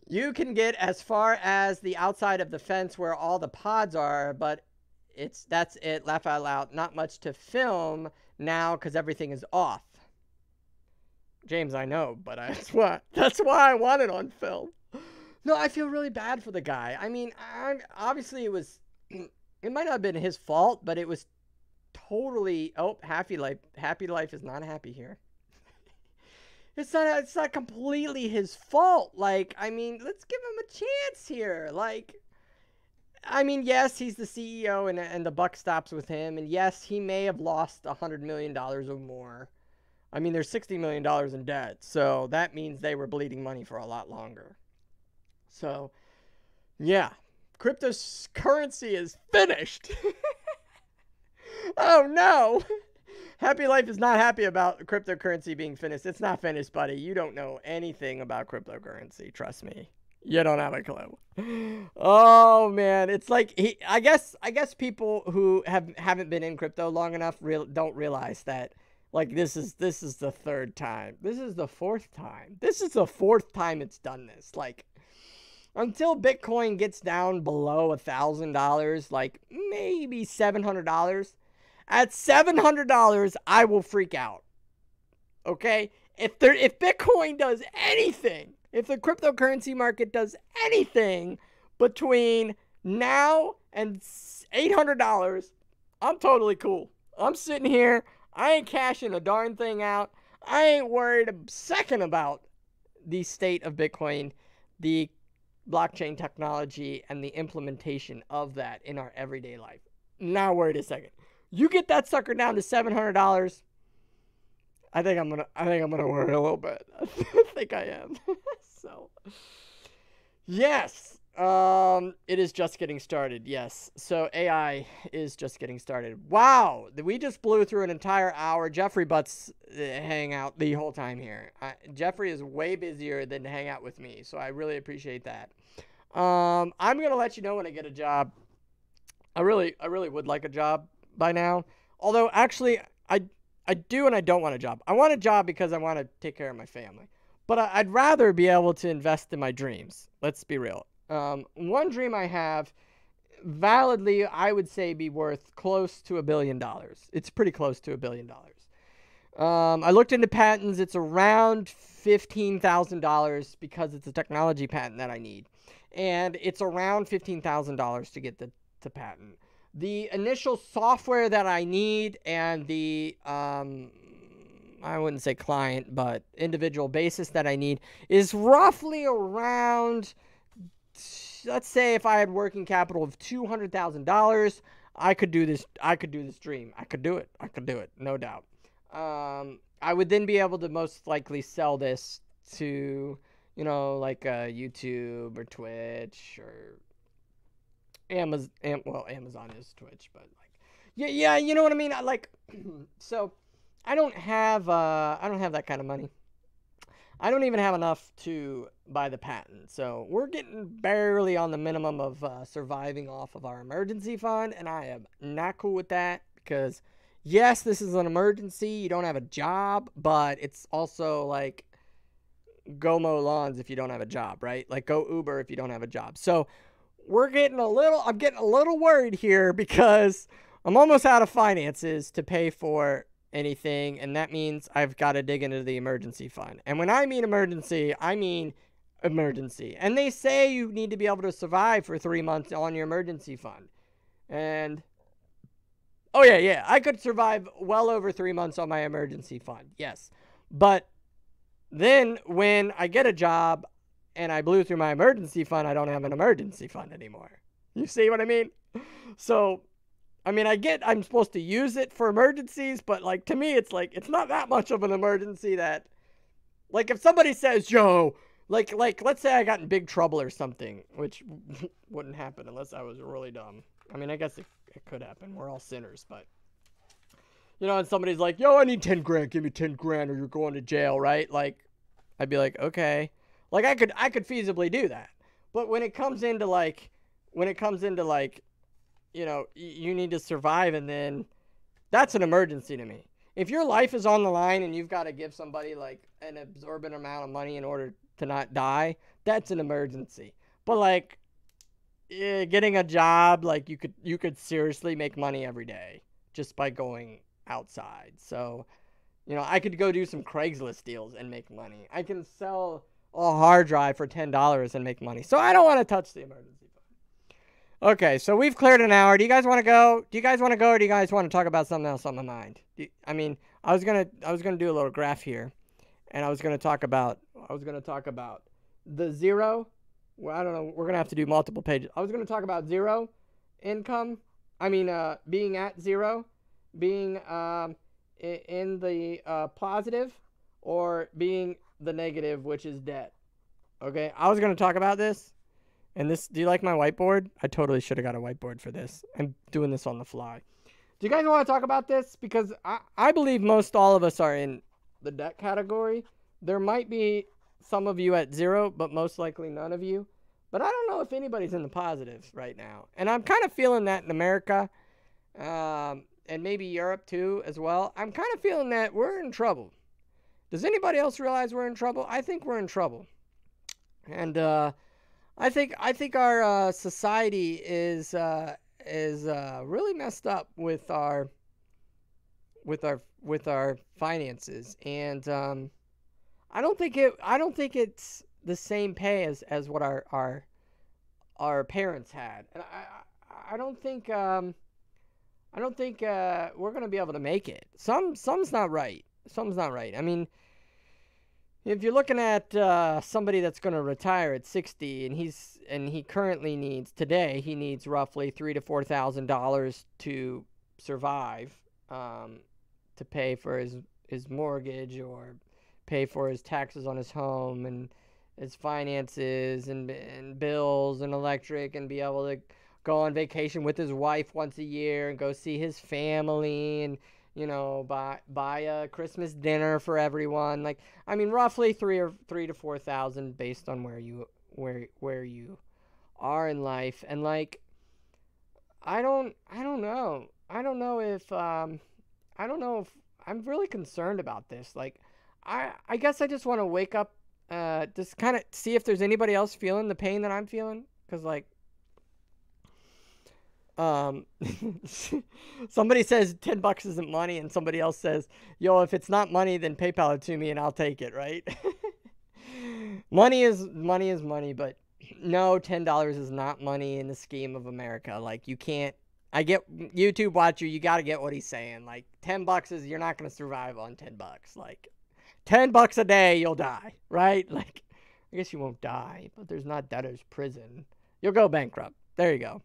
You can get as far as the outside of the fence where all the pods are, but that's it. Laugh out loud. Not much to film now because everything is off. James, I know, but that's why I want it on film. No, I feel really bad for the guy. I mean, obviously it might not have been his fault, but it was totally, happy life is not happy here. It's not completely his fault. Like, I mean, let's give him a chance here. Like, I mean, yes, he's the CEO and the buck stops with him, and yes, he may have lost $100 million or more. I mean, there's $60 million in debt, so that means they were bleeding money for a lot longer. So, yeah, cryptocurrency is finished. Oh no! Happy Life is not happy about cryptocurrency being finished. It's not finished, buddy. You don't know anything about cryptocurrency. Trust me. You don't have a clue. Oh man, it's like I guess people who haven't been in crypto long enough don't realize that, like, this is the third time. This is the fourth time. This is the fourth time it's done this. Like, until Bitcoin gets down below $1,000, like maybe $700. At $700, I will freak out. Okay? If Bitcoin does anything, if the cryptocurrency market does anything between now and $800, I'm totally cool. I'm sitting here. I ain't cashing a darn thing out. I ain't worried a second about the state of Bitcoin, the blockchain technology, and the implementation of that in our everyday life. Not worried a second. You get that sucker down to $700, I think I'm gonna worry a little bit. I think I am. So, yes, it is just getting started. Yes, so AI is just getting started. Wow, we just blew through an entire hour. Jeffrey Butts hang out the whole time here. Jeffrey is way busier than to hang out with me, so I really appreciate that. I'm gonna let you know when I get a job. I really would like a job by now. Although, actually, I do and I don't want a job. I want a job because I want to take care of my family. But I'd rather be able to invest in my dreams. Let's be real. One dream I have, validly, I would say be worth close to $1 billion. It's pretty close to $1 billion. I looked into patents. It's around $15,000 because it's a technology patent that I need. And it's around $15,000 to get the patent. The initial software that I need and the, I wouldn't say client, but individual basis that I need is roughly around, let's say if I had working capital of $200,000, I could do this dream. I could do it, no doubt. I would then be able to most likely sell this to, like YouTube or Twitch or Amazon. Well, Amazon is Twitch, but like, yeah, you know what I mean. So I don't have that kind of money. I don't even have enough to buy the patent. So we're getting barely on the minimum of surviving off of our emergency fund, and I am not cool with that because, yes, this is an emergency. You don't have a job, but it's also like go mow lawns if you don't have a job, right? Like go Uber if you don't have a job. So I'm getting a little worried here because I'm almost out of finances to pay for anything, and that means I've got to dig into the emergency fund. And when I mean emergency, I mean emergency. And they say you need to be able to survive for 3 months on your emergency fund. And, oh yeah, I could survive well over 3 months on my emergency fund, yes. But then when I get a job and I blew through my emergency fund, I don't have an emergency fund anymore. You see what I mean? So, I mean, I'm supposed to use it for emergencies, but like to me, it's like, it's not that much of an emergency that, like if somebody says, yo, like let's say I got in big trouble or something, which wouldn't happen unless I was really dumb. I mean, I guess it could happen. We're all sinners, but you know, and somebody's like, yo, I need 10 grand, give me 10 grand or you're going to jail, right? Like, I'd be like, okay. Like I could feasibly do that. But when it comes into like, you know, you need to survive, and then that's an emergency to me. If your life is on the line and you've got to give somebody like an absorbent amount of money in order to not die, that's an emergency. But like getting a job, like you could seriously make money every day just by going outside. So, you know, I could go do some Craigslist deals and make money. I can sell a hard drive for $10 and make money. So I don't want to touch the emergency fund. Okay, so we've cleared an hour. Do you guys want to go? Or do you guys want to talk about something else on my mind? I mean, I was gonna do a little graph here, and I was gonna talk about the zero. Well, I don't know. We're gonna have to do multiple pages. I was gonna talk about zero income. I mean, being at zero, being in the positive, or being the negative, which is debt. Okay, I was gonna talk about this. And this, do you like my whiteboard? I totally should have got a whiteboard for this. I'm doing this on the fly. Do you guys want to talk about this? Because I believe most all of us are in the debt category. There might be some of you at zero, but most likely none of you. But I don't know if anybody's in the positive right now. And I'm kind of feeling that in America, and maybe Europe too as well. I'm kind of feeling that we're in trouble. Does anybody else realize we're in trouble? I think we're in trouble. And I think our society is really messed up with our finances, and I don't think it's the same pay as what our parents had, and I don't think we're gonna be able to make it. Some's not right. I mean, if you're looking at somebody that's going to retire at 60, and he currently needs roughly $3,000 to $4,000 to survive, to pay for his mortgage or pay for his taxes on his home and his finances and bills and electric, and be able to go on vacation with his wife once a year and go see his family, and you know, buy a Christmas dinner for everyone. Like, I mean, roughly $3,000 to $4,000 based on where you are in life. And like, I don't know if I'm really concerned about this. Like, I guess I just want to wake up, just kind of see if there's anybody else feeling the pain that I'm feeling. 'Cause like, somebody says $10 isn't money, and somebody else says, yo, if it's not money, then PayPal it to me and I'll take it, right? Money is money, but no, $10 is not money in the scheme of America. Like, you can't, I get YouTube watcher, you got to get what he's saying. Like, $10 is, you're not going to survive on $10. Like, $10 a day, you'll die, right? Like, I guess you won't die, but there's not debtor's prison. You'll go bankrupt. There you go.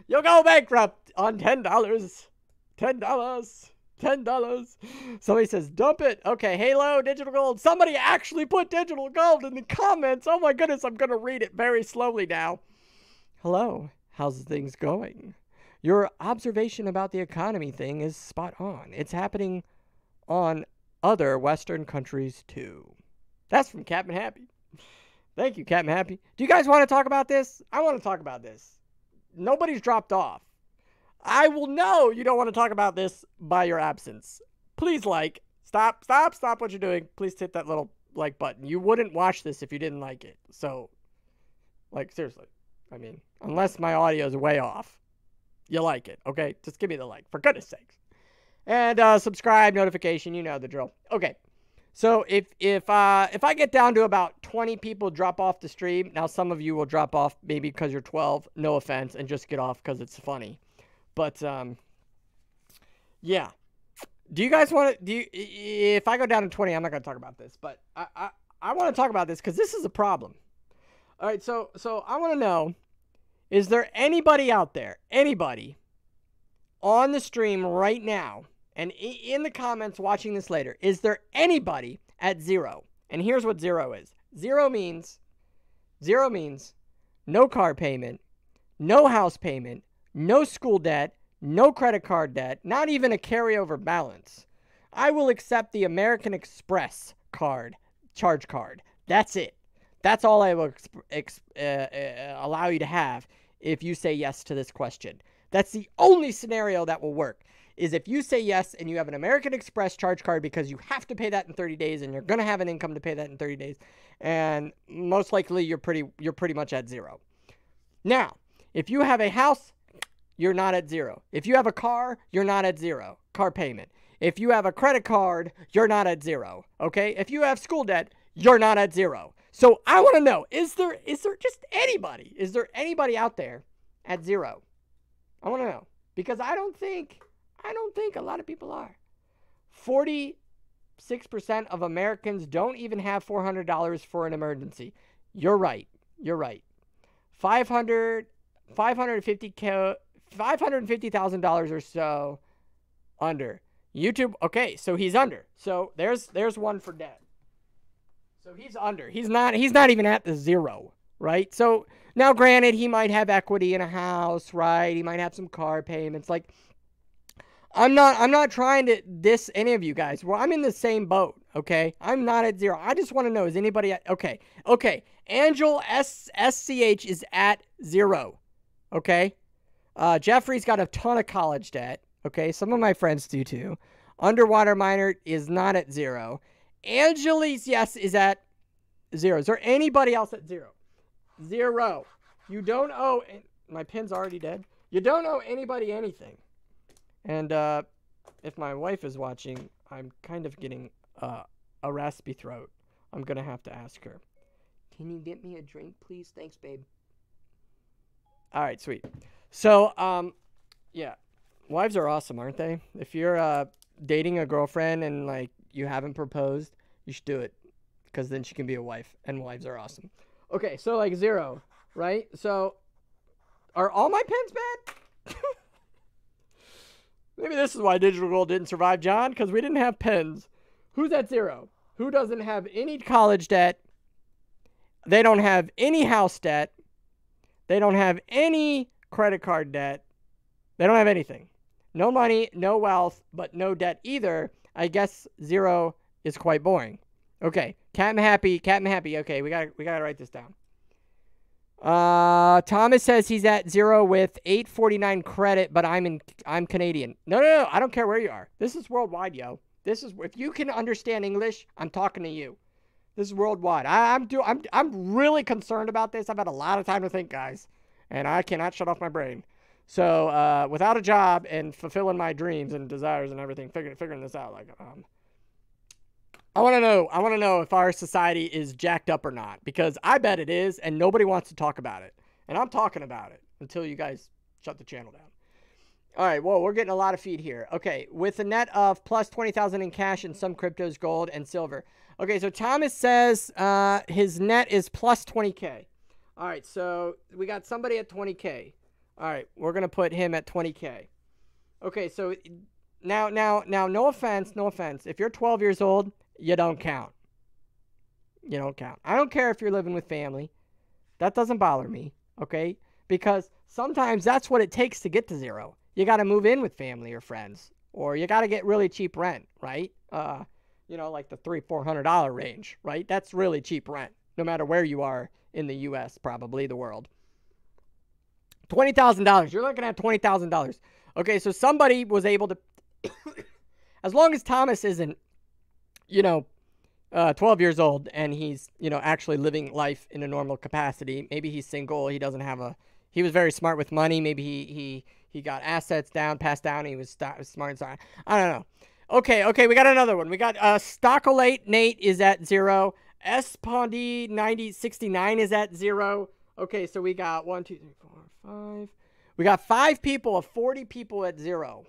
You'll go bankrupt on $10. $10. Somebody says, dump it. Okay, Halo, digital gold. Somebody actually put digital gold in the comments. Oh my goodness, I'm going to read it very slowly now. Hello, how's things going? Your observation about the economy thing is spot on. It's happening on other Western countries too. That's from Captain Happy. Thank you, Captain Happy. Do you guys want to talk about this? I want to talk about this. Nobody's dropped off. I will know you don't want to talk about this by your absence. Please stop what you're doing. Please hit that little like button. You wouldn't watch this if you didn't like it. So, like, seriously. I mean, unless my audio is way off, you like it, okay? Just give me the like, for goodness sakes. And subscribe, notification, you know the drill. Okay, So if I get down to about 20 people drop off the stream, now some of you will drop off maybe because you're 12, no offense, and just get off because it's funny. But yeah. Do you guys want to? If I go down to 20, I'm not going to talk about this, but I want to talk about this because this is a problem. All right, so I want to know: is there anybody out there, anybody on the stream right now, and in the comments watching this later, is there anybody at 0? And here's what 0 is. 0 means no car payment, no house payment, no school debt, no credit card debt, not even a carryover balance. I will accept the American Express card, charge card. That's it. That's all I will allow you to have if you say yes to this question. That's the only scenario that will work, is if you say yes and you have an American Express charge card because you have to pay that in 30 days and you're going to have an income to pay that in 30 days. And most likely you're pretty much at 0. Now, if you have a house, you're not at 0. If you have a car, you're not at 0. Car payment. If you have a credit card, you're not at 0. Okay? If you have school debt, you're not at 0. So I want to know, is there just anybody? Is there anybody out there at 0? I want to know, because I don't think a lot of people are. 46% of Americans don't even have $400 for an emergency. You're right. You're right. $550,000 or so under. YouTube, okay, so he's under. So there's one for debt. So he's under. He's not even at the 0, right? So now granted, he might have equity in a house, right? He might have some car payments. Like, I'm not trying to diss any of you guys. Well, I'm in the same boat, okay? I'm not at 0. I just want to know, is anybody at, okay. Angel SCH is at 0, okay? Jeffrey's got a ton of college debt, okay? Some of my friends do too. Underwater Miner is not at 0. Angeli's, yes, is at 0. Is there anybody else at 0? 0. You don't owe, my pin's already dead. You don't owe anybody anything. And if my wife is watching, I'm kind of getting a raspy throat. I'm going to have to ask her. Can you get me a drink, please? Thanks, babe. All right, sweet. So, yeah. Wives are awesome, aren't they? If you're dating a girlfriend and, like, you haven't proposed, you should do it. Because then she can be a wife. And wives are awesome. Okay, so, like, 0, right? So, are all my pens bad? Maybe this is why Digital Gold didn't survive, John, because we didn't have pens. Who's at 0? Who doesn't have any college debt? They don't have any house debt. They don't have any credit card debt. They don't have anything. No money, no wealth, but no debt either. I guess 0 is quite boring. Okay, Captain Happy. Okay, we gotta write this down. Thomas says he's at 0 with 849 credit, but I'm Canadian. No, I don't care where you are. This is worldwide, yo. This is, if you can understand English, I'm talking to you. This is worldwide. I'm really concerned about this. I've had a lot of time to think, guys, and I cannot shut off my brain. So, without a job and fulfilling my dreams and desires and everything, figuring this out, like, I want to know if our society is jacked up or not, because I bet it is, and nobody wants to talk about it. And I'm talking about it until you guys shut the channel down. All right, well, we're getting a lot of feed here. Okay, with a net of plus 20,000 in cash and some cryptos, gold, and silver. Okay, so Thomas says his net is plus 20K. All right, so we got somebody at 20K. All right, we're going to put him at 20K. Okay, so now, no offense. If you're 12 years old, you don't count. You don't count. I don't care if you're living with family. That doesn't bother me, okay? Because sometimes that's what it takes to get to 0. You got to move in with family or friends, or you got to get really cheap rent, right? You know, like the $300-400 range, right? That's really cheap rent, no matter where you are in the U.S., probably the world. $20,000. You're looking at $20,000. Okay, so somebody was able to, as long as Thomas isn't, 12 years old and he's, actually living life in a normal capacity. Maybe he's single. He doesn't have he was very smart with money. Maybe he got assets passed down. He was smart. I don't know. Okay, we got another one. We got Stockolate Nate is at 0. Espondi 9069 is at 0. Okay, so we got 1, 2, 3, 4, 5. We got 5 people of 40 people at 0.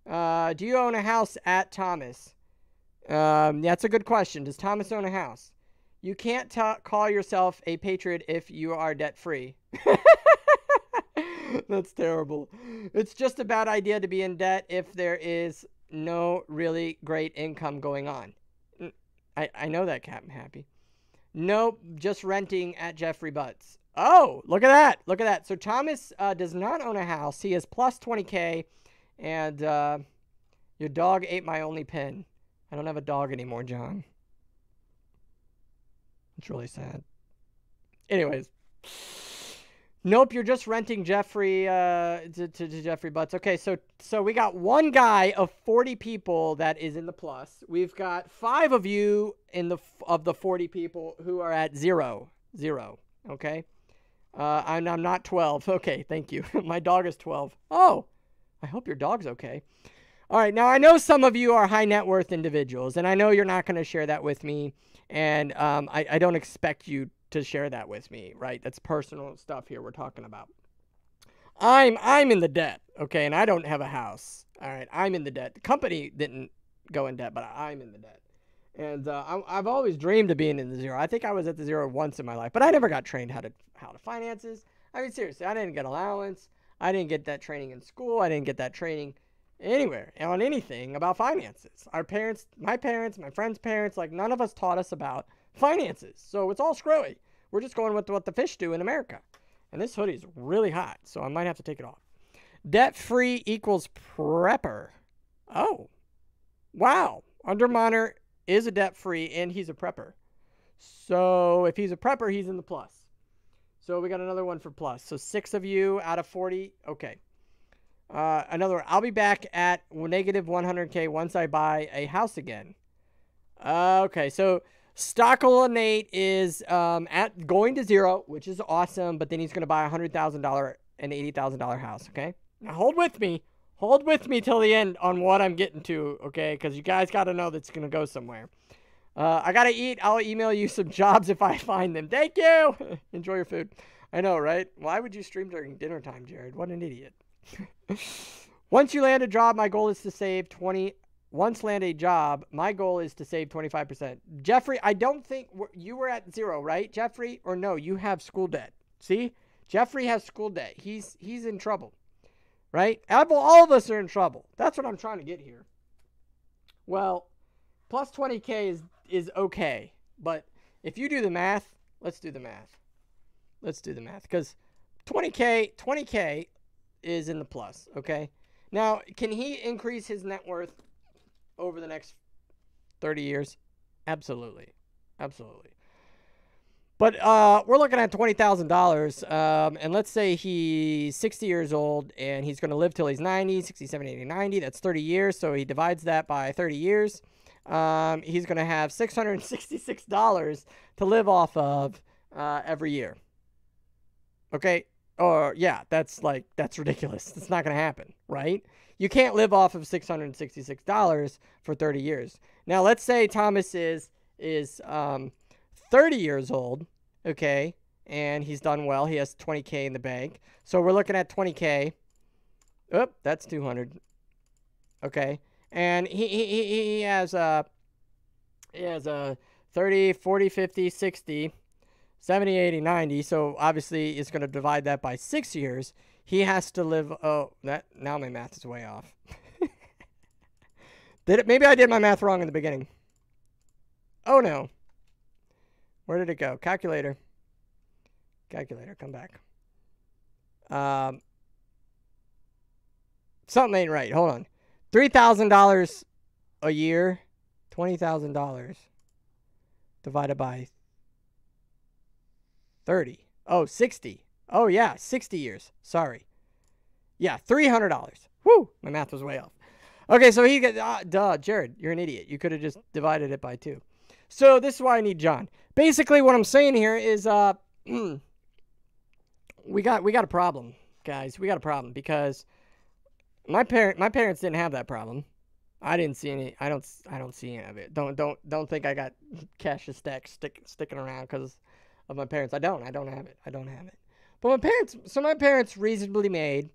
Do you own a house at Thomas? That's a good question. Does Thomas own a house? You can't call yourself a patriot if you are debt-free. That's terrible. It's just a bad idea to be in debt if there is no really great income going on. I know that, Captain Happy. Nope, just renting at Jeffrey Butts. Oh, look at that. Look at that. So Thomas does not own a house. He is plus 20K, and your dog ate my only pin. I don't have a dog anymore, John. It's really sad. Anyways. Nope, you're just renting Jeffrey to Jeffrey Butts. Okay, so we got one guy of 40 people that is in the plus. We've got 5 of you of the 40 people who are at 0. Okay, I'm not 12. Okay, thank you. My dog is 12. Oh, I hope your dog's okay. All right, now I know some of you are high net worth individuals, and I know you're not going to share that with me, and I don't expect you to share that with me, right? That's personal stuff here we're talking about. I'm in the debt, okay, and I don't have a house. All right, I'm in the debt. The company didn't go in debt, but I'm in the debt. And I've always dreamed of being in the 0. I think I was at the 0 once in my life, but I never got trained how to finances. I mean, seriously, I didn't get allowance. I didn't get that training in school. I didn't get that training anywhere on anything about finances. Our parents, my friends' parents, like none of us taught us about finances. So it's all screwy. We're just going with what the fish do in America. And this hoodie is really hot, so I might have to take it off. Debt-free equals prepper. Oh, wow. Underminer is a debt-free, and he's a prepper. So if he's a prepper, he's in the plus. So we got another one for plus. So 6 of you out of 40. Okay. Another one. I'll be back at negative 100K once I buy a house again. Okay, so Stockolinate is going to 0, which is awesome, but then he's going to buy a $100,000 and $80,000 house, okay? Now hold with me. Hold with me till the end on what I'm getting to, okay? Because you guys got to know that's going to go somewhere. I got to eat. I'll email you some jobs if I find them. Thank you. Enjoy your food. I know, right? Why would you stream during dinner time, Jared? What an idiot. Once you land a job, my goal is to save 20. Once land a job, my goal is to save 25%. Jeffrey, I don't think you were at 0, right, Jeffrey? Or no, you have school debt. See? Jeffrey has school debt. He's in trouble, right? All of us are in trouble. That's what I'm trying to get here. Well, plus 20K is okay. But if you do the math, let's do the math. Let's do the math. Because 20K is in the plus, okay? Now, can he increase his net worth over the next 30 years? Absolutely. Absolutely. But we're looking at $20,000. And let's say he's 60 years old and he's going to live till he's 90, 67, 80, 90. That's 30 years. So he divides that by 30 years. He's going to have $666 to live off of every year. Okay? Or, yeah, that's ridiculous. It's not going to happen, right? You can't live off of $666 for 30 years. Now, let's say Thomas is 30 years old, okay, and he's done well. He has 20K in the bank. So we're looking at 20K. Oop, that's 200. Okay. And he has 30, 40, 50, 60, 70, 80, 90. So obviously it's going to divide that by 6 years. He has to live, now my math is way off. Maybe I did my math wrong in the beginning. Oh no. Where did it go? Calculator. Calculator, come back. Something ain't right. Hold on. $3,000 a year. $20,000 divided by 30. Oh, 60. Oh, yeah, 60 years. Sorry. Yeah, $300. Woo! My math was way off. Okay, so he got, Jared, you're an idiot. You could have just divided it by 2. So this is why I need John. Basically, what I'm saying here is, we got a problem, guys. We got a problem because my parents didn't have that problem. I didn't see any. I don't see any of it. Don't think I got cash sticking around because of my parents. I don't have it. I don't have it. But my parents reasonably made.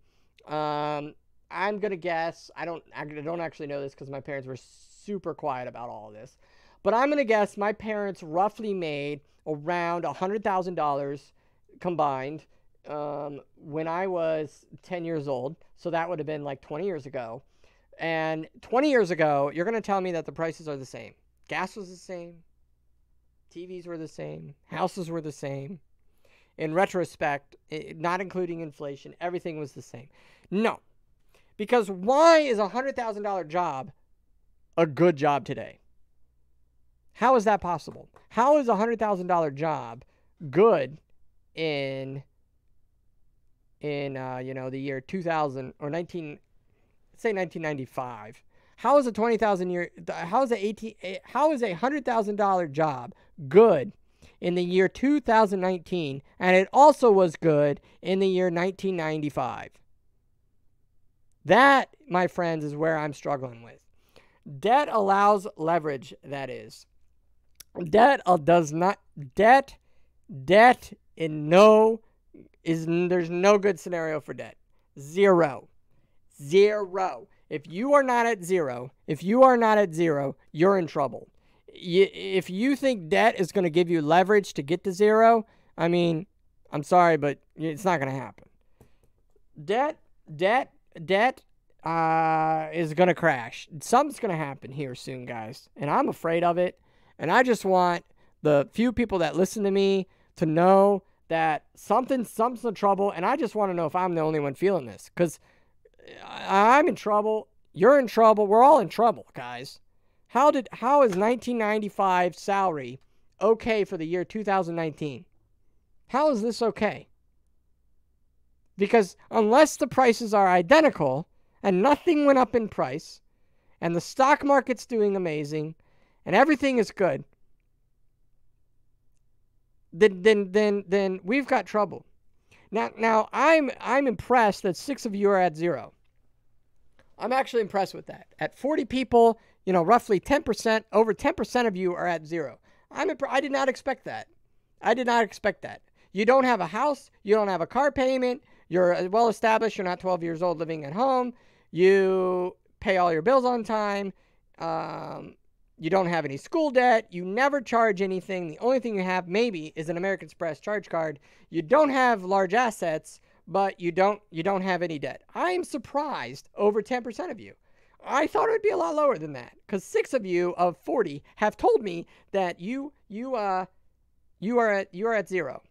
I'm gonna guess. I don't actually know this because my parents were super quiet about all of this. But I'm gonna guess my parents roughly made around $100,000 combined when I was 10 years old. So that would have been like 20 years ago. And 20 years ago, you're going to tell me that the prices are the same. Gas was the same. TVs were the same. Houses were the same. In retrospect, not including inflation, everything was the same. No. Because why is a $100,000 job a good job today? How is that possible? How is a $100,000 job good in the year 2000 or 19? Say 1995. How is a $100,000 job good in the year 2019, and it also was good in the year 1995? That, my friends, is where I'm struggling with. Debt allows leverage, that is. There's no good scenario for debt. Zero. If you are not at zero, you're in trouble. If you think debt is going to give you leverage to get to zero, I mean, I'm sorry, but it's not going to happen. Debt is going to crash. Something's going to happen here soon, guys, and I'm afraid of it. And I just want the few people that listen to me to know that something's in trouble, and I just want to know if I'm the only one feeling this, because I'm in trouble. You're in trouble. We're all in trouble, guys. How is 1995 salary okay for the year 2019? How is this okay? Because unless the prices are identical and nothing went up in price and the stock market's doing amazing and everything is good, then we've got trouble. Now I'm impressed that 6 of you are at zero. I'm actually impressed with that. At 40 people, roughly 10%, over 10% of you are at zero. I did not expect that. You don't have a house. You don't have a car payment. You're well established. You're not 12 years old living at home. You pay all your bills on time. You don't have any school debt. You never charge anything. The only thing you have maybe is an American Express charge card. You don't have large assets, but you don't have any debt. I am surprised over 10% of you. I thought it would be a lot lower than that, because 6 of you of 40 have told me that you are at zero.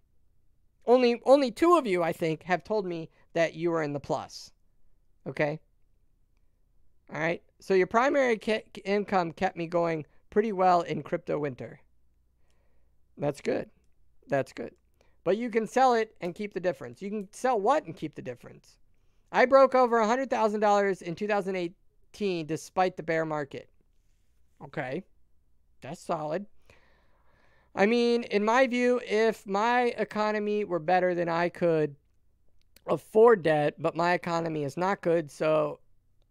Only 2 of you, I think, have told me that you are in the plus. Okay? All right? So your primary income kept me going pretty well in crypto winter. That's good. But you can sell it and keep the difference. You can sell what and keep the difference? I broke over $100,000 in 2018 despite the bear market. Okay. That's solid. I mean, in my view, if my economy were better, then I could afford debt, but my economy is not good, so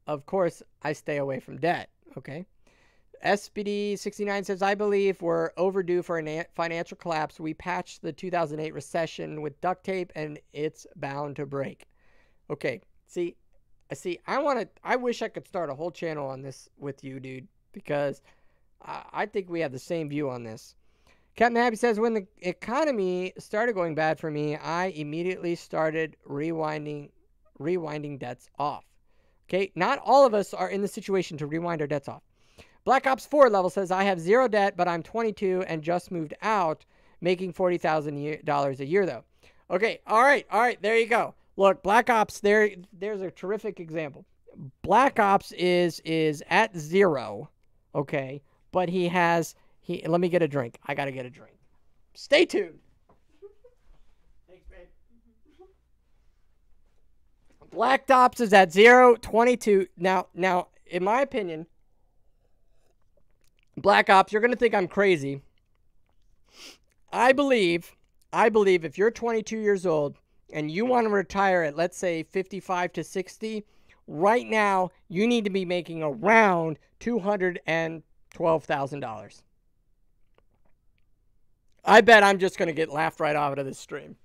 of course I stay away from debt. Okay. SPD69 says, I believe we're overdue for a financial collapse. We patched the 2008 recession with duct tape and it's bound to break. Okay. See, I wish I could start a whole channel on this with you, dude, because I think we have the same view on this. Captain Happy says, when the economy started going bad for me, I immediately started rewinding debts off. Okay. Not all of us are in the situation to rewind our debts off. Black Ops 4 level says, I have 0 debt, but I'm 22 and just moved out, making $40,000 a year, though. Okay, all right, there you go. Look, Black Ops, there's a terrific example. Black Ops is at 0, okay, but let me get a drink. I got to get a drink. Stay tuned. Thanks, babe. Black Ops is at 0, 22. Now, in my opinion, Black Ops, you're going to think I'm crazy. I believe if you're 22 years old and you want to retire at, let's say, 55 to 60, right now, you need to be making around $212,000. I bet I'm just going to get laughed right out of this stream.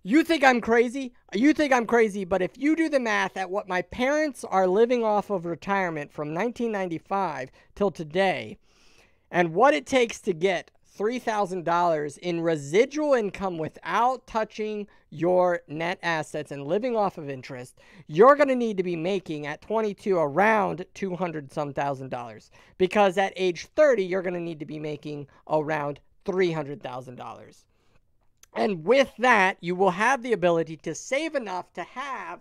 You think I'm crazy? You think I'm crazy, but if you do the math at what my parents are living off of retirement from 1995 till today, and what it takes to get $3,000 in residual income without touching your net assets and living off of interest, you're going to need to be making at 22 around $200-some thousand. Because at age 30, you're going to need to be making around $300,000. And with that, you will have the ability to save enough to have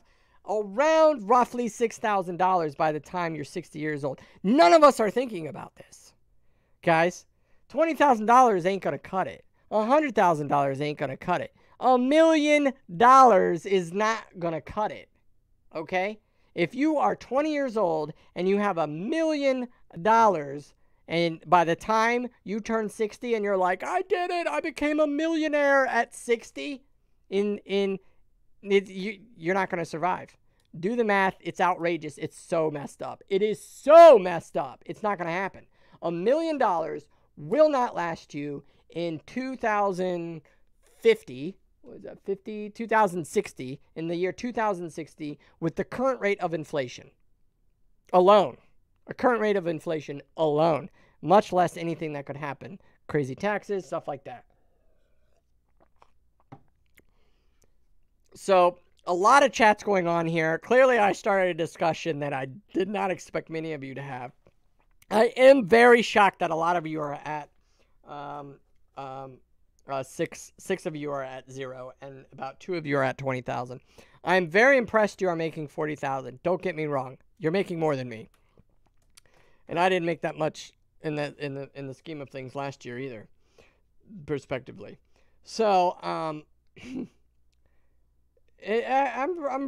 around roughly $6,000 by the time you're 60 years old. None of us are thinking about this. Guys, $20,000 ain't going to cut it. $100,000 ain't going to cut it. $1 million is not going to cut it. Okay? If you are 20 years old and you have $1 million, and by the time you turn 60 and you're like, I did it, I became a millionaire at 60, you're not going to survive. Do the math. It's outrageous. It's so messed up. It is so messed up. It's not going to happen. $1 million will not last you in 2050. What is that? 2060, in the year 2060, with the current rate of inflation alone. A current rate of inflation alone, much less anything that could happen. Crazy taxes, stuff like that. So, a lot of chats going on here. Clearly, I started a discussion that I did not expect many of you to have. I am very shocked that a lot of you are at, six of you are at 0, and about 2 of you are at 20,000. I'm very impressed you are making 40,000. Don't get me wrong. You're making more than me. And I didn't make that much in the scheme of things last year either, prospectively. So, I'm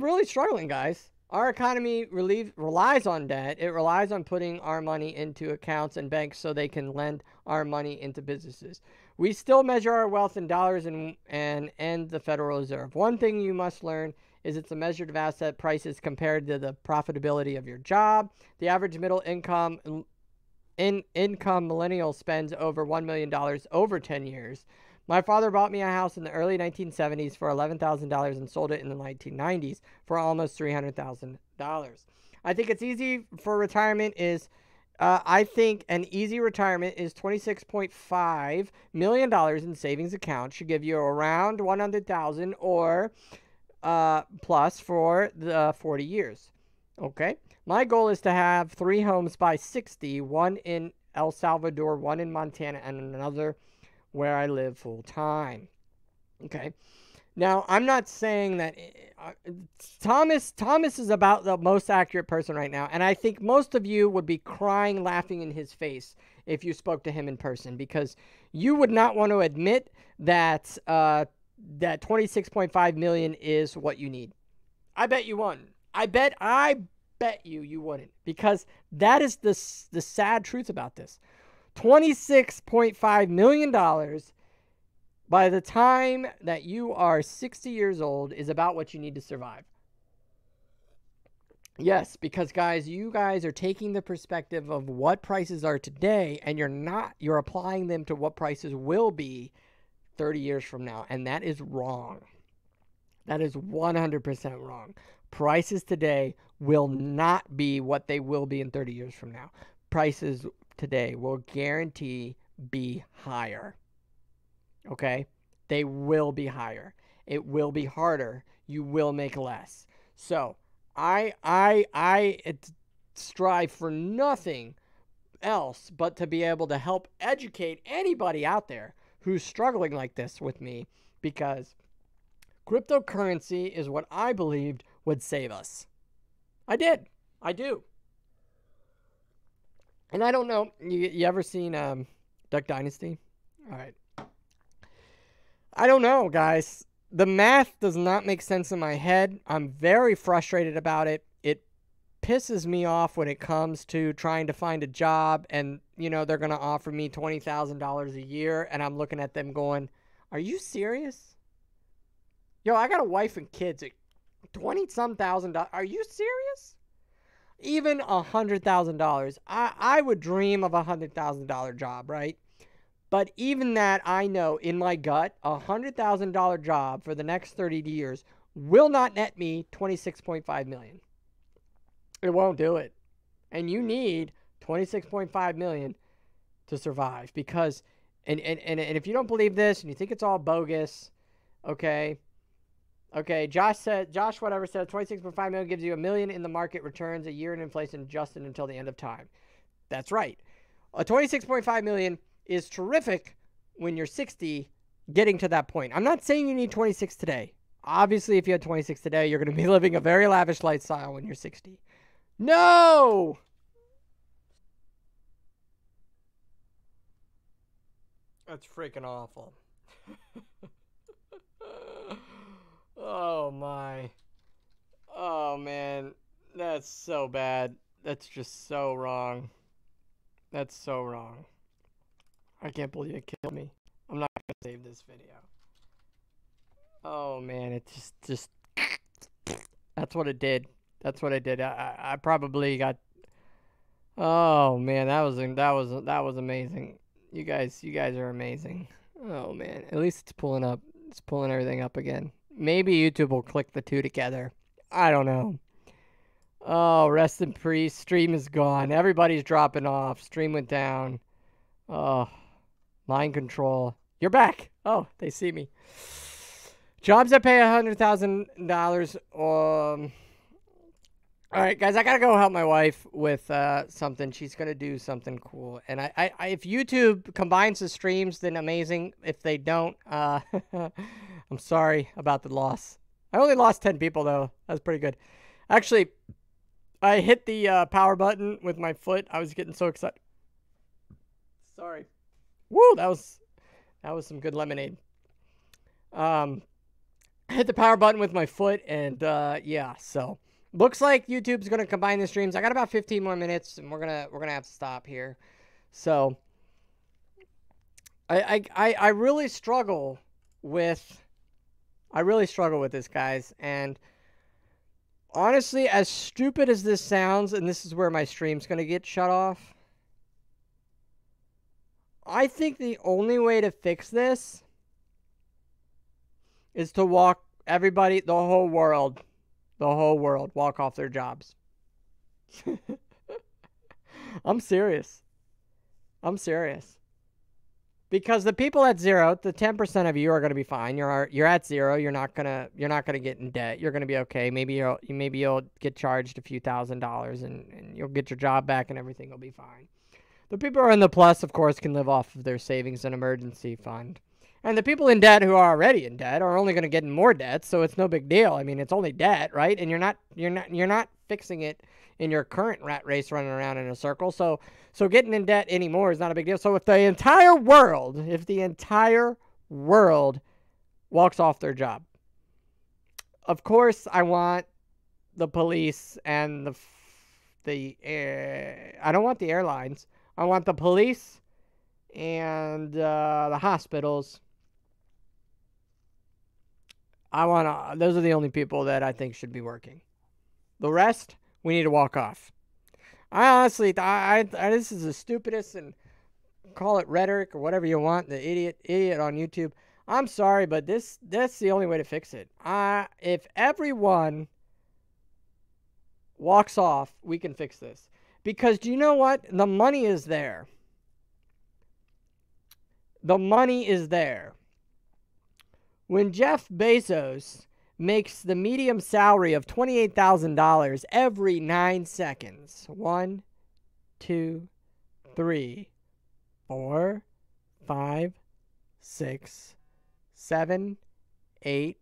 really struggling, guys. Our economy relies on debt. It relies on putting our money into accounts and banks so they can lend our money into businesses. We still measure our wealth in dollars and the Federal Reserve. One thing you must learn is it's a measure of asset prices compared to the profitability of your job. The average middle income millennial spends over $1 million over 10 years. My father bought me a house in the early 1970s for $11,000 and sold it in the 1990s for almost $300,000. I think it's easy for retirement is, I think an easy retirement is $26.5 million in savings account should give you around $100,000 or plus for the 40 years. Okay. My goal is to have 3 homes by 60, one in El Salvador, one in Montana, and another where I live full time. Okay. Now, I'm not saying that Thomas is about the most accurate person right now, and I think most of you would be crying, laughing in his face if you spoke to him in person, because you would not want to admit that that 26.5 million is what you need. I bet you wouldn't. I bet you wouldn't, because that is the sad truth about this. $26.5 million by the time that you are 60 years old is about what you need to survive. Yes, because guys, you guys are taking the perspective of what prices are today, and you're applying them to what prices will be 30 years from now, and that is wrong. That is 100% wrong. Prices today will not be what they will be in 30 years from now. Prices today will guarantee be higher. Okay? They will be higher. It will be harder. You will make less. So, I strive for nothing else but to be able to help educate anybody out there who's struggling like this with me, because cryptocurrency is what I believed would save us. I do. And I don't know, you ever seen Duck Dynasty? All right. I don't know, guys. The math does not make sense in my head. I'm very frustrated about it. It pisses me off when it comes to trying to find a job and, they're going to offer me $20,000 a year, and I'm looking at them going, are you serious? Yo, I got a wife and kids at $20-some thousand. Are you serious? Even $100,000. I would dream of a $100,000 job, right? But even that, I know in my gut, a $100,000 job for the next 30 years will not net me $26.5 million. It won't do it. And you need $26.5 million to survive, because and if you don't believe this and you think it's all bogus, okay, Josh whatever said 26.5 million gives you $1 million in the market returns a year in inflation adjusted until the end of time. That's right. A 26.5 million is terrific when you're 60, getting to that point. I'm not saying you need 26 today. Obviously, if you had 26 today, you're going to be living a very lavish lifestyle when you're 60. No! That's freaking awful. Oh my. Oh man. That's so bad. That's just so wrong. That's so wrong. I can't believe it killed me. I'm not gonna save this video. Oh man, it just that's what it did. That's what it did. I probably got. Oh man, that was amazing. You guys are amazing. Oh man, at least it's pulling up. It's pulling everything up again. Maybe YouTube will click the two together. I don't know. Oh, rest in peace. Stream is gone. Everybody's dropping off. Stream went down. Oh, line control. You're back. Oh, they see me. Jobs that pay $100,000. All right, guys, I gotta go help my wife with something. She's gonna do something cool, and I if YouTube combines the streams, then amazing. If they don't, I'm sorry about the loss. I only lost 10 people though. That's pretty good. Actually, I hit the power button with my foot. I was getting so excited. Sorry. Woo! That was some good lemonade. I hit the power button with my foot, and yeah, so. Looks like YouTube's gonna combine the streams. I got about 15 more minutes, and we're gonna have to stop here. So I really struggle with this, guys. And honestly, as stupid as this sounds, and this is where my stream's gonna get shut off, I think the only way to fix this is to walk everybody, the whole world, walk off their jobs. I'm serious. Because the people at zero, the 10% of you are going to be fine. You're at zero. You're not gonna get in debt. You're going to be okay. Maybe you'll get charged a few $1,000s and you'll get your job back and everything will be fine. The people who are in the plus, of course, can live off of their savings and emergency fund. And the people in debt who are already in debt are only going to get in more debt, so it's no big deal. I mean, it's only debt, right? And you're not fixing it in your current rat race running around in a circle. So getting in debt anymore is not a big deal. So if the entire world walks off their job, of course, I want the police and I don't want the airlines. I want the police and the hospitals. Those are the only people that I think should be working. The rest, we need to walk off. I honestly, this is the stupidest, and call it rhetoric or whatever you want, the idiot on YouTube. I'm sorry, but that's the only way to fix it. If everyone walks off, we can fix this. Because do you know what? The money is there. The money is there. When Jeff Bezos makes the medium salary of $28,000 every 9 seconds, 1, 2, 3, 4, 5, 6, 7, 8,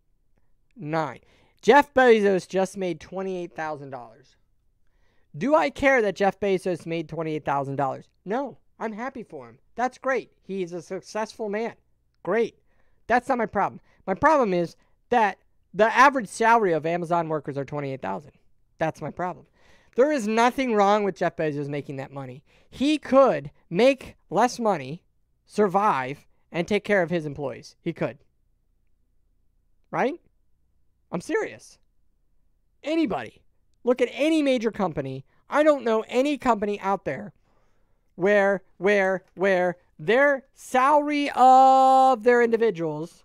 9. Jeff Bezos just made $28,000. Do I care that Jeff Bezos made $28,000? No, I'm happy for him. That's great. He's a successful man. Great. That's not my problem. My problem is that the average salary of Amazon workers are $28,000. That's my problem. There is nothing wrong with Jeff Bezos making that money. He could make less money, survive, and take care of his employees. He could. Right? I'm serious. Anybody. Look at any major company. I don't know any company out there where their salary of their individuals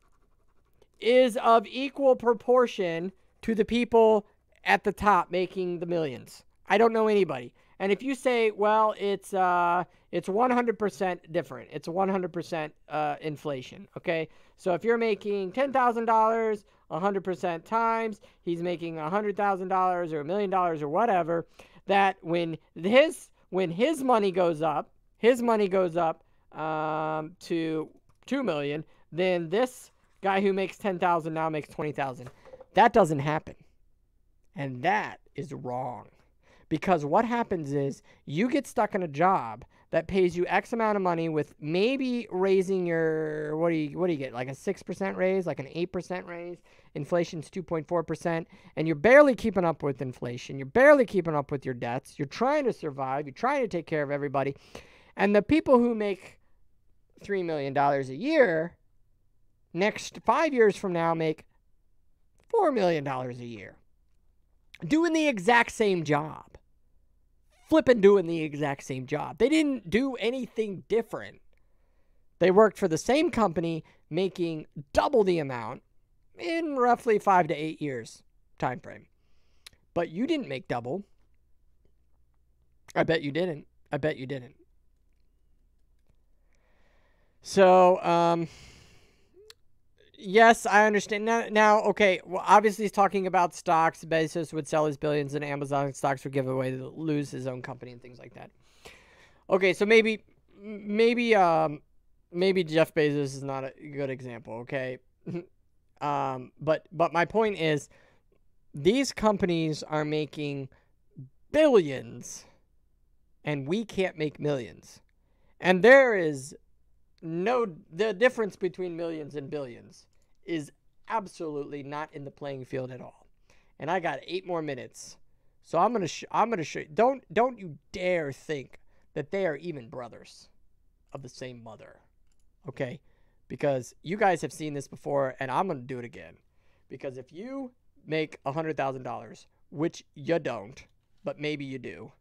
is of equal proportion to the people at the top making the millions. I don't know anybody. And if you say, well, it's 100% different. It's 100% inflation, okay? So if you're making $10,000, 100% times, he's making $100,000 or $1 million or whatever, that when his money goes up, to 2 million, then this guy who makes 10,000 now makes 20,000. That doesn't happen. And that is wrong. Because what happens is you get stuck in a job that pays you X amount of money with maybe raising your, what do you get? Like a 6% raise, like an 8% raise. Inflation's 2.4%. And you're barely keeping up with inflation. You're barely keeping up with your debts. You're trying to survive. You're trying to take care of everybody. And the people who make $3 million a year, next 5 years from now, make $4 million a year. Doing the exact same job. Flipping doing the exact same job. They didn't do anything different. They worked for the same company, making double the amount in roughly 5 to 8 years time frame. But you didn't make double. I bet you didn't. I bet you didn't. So, yes, I understand. Now, okay, well, obviously he's talking about stocks. Bezos would sell his billions and Amazon stocks would give away to lose his own company and things like that. Okay, so maybe Jeff Bezos is not a good example, okay? But my point is, these companies are making billions and we can't make millions. And there is the difference between millions and billions is absolutely not in the playing field at all. And I got 8 more minutes. So I'm going to show you. Don't you dare think that they are even brothers of the same mother. Okay? Because you guys have seen this before and I'm going to do it again. Because if you make $100,000, which you don't, but maybe you do,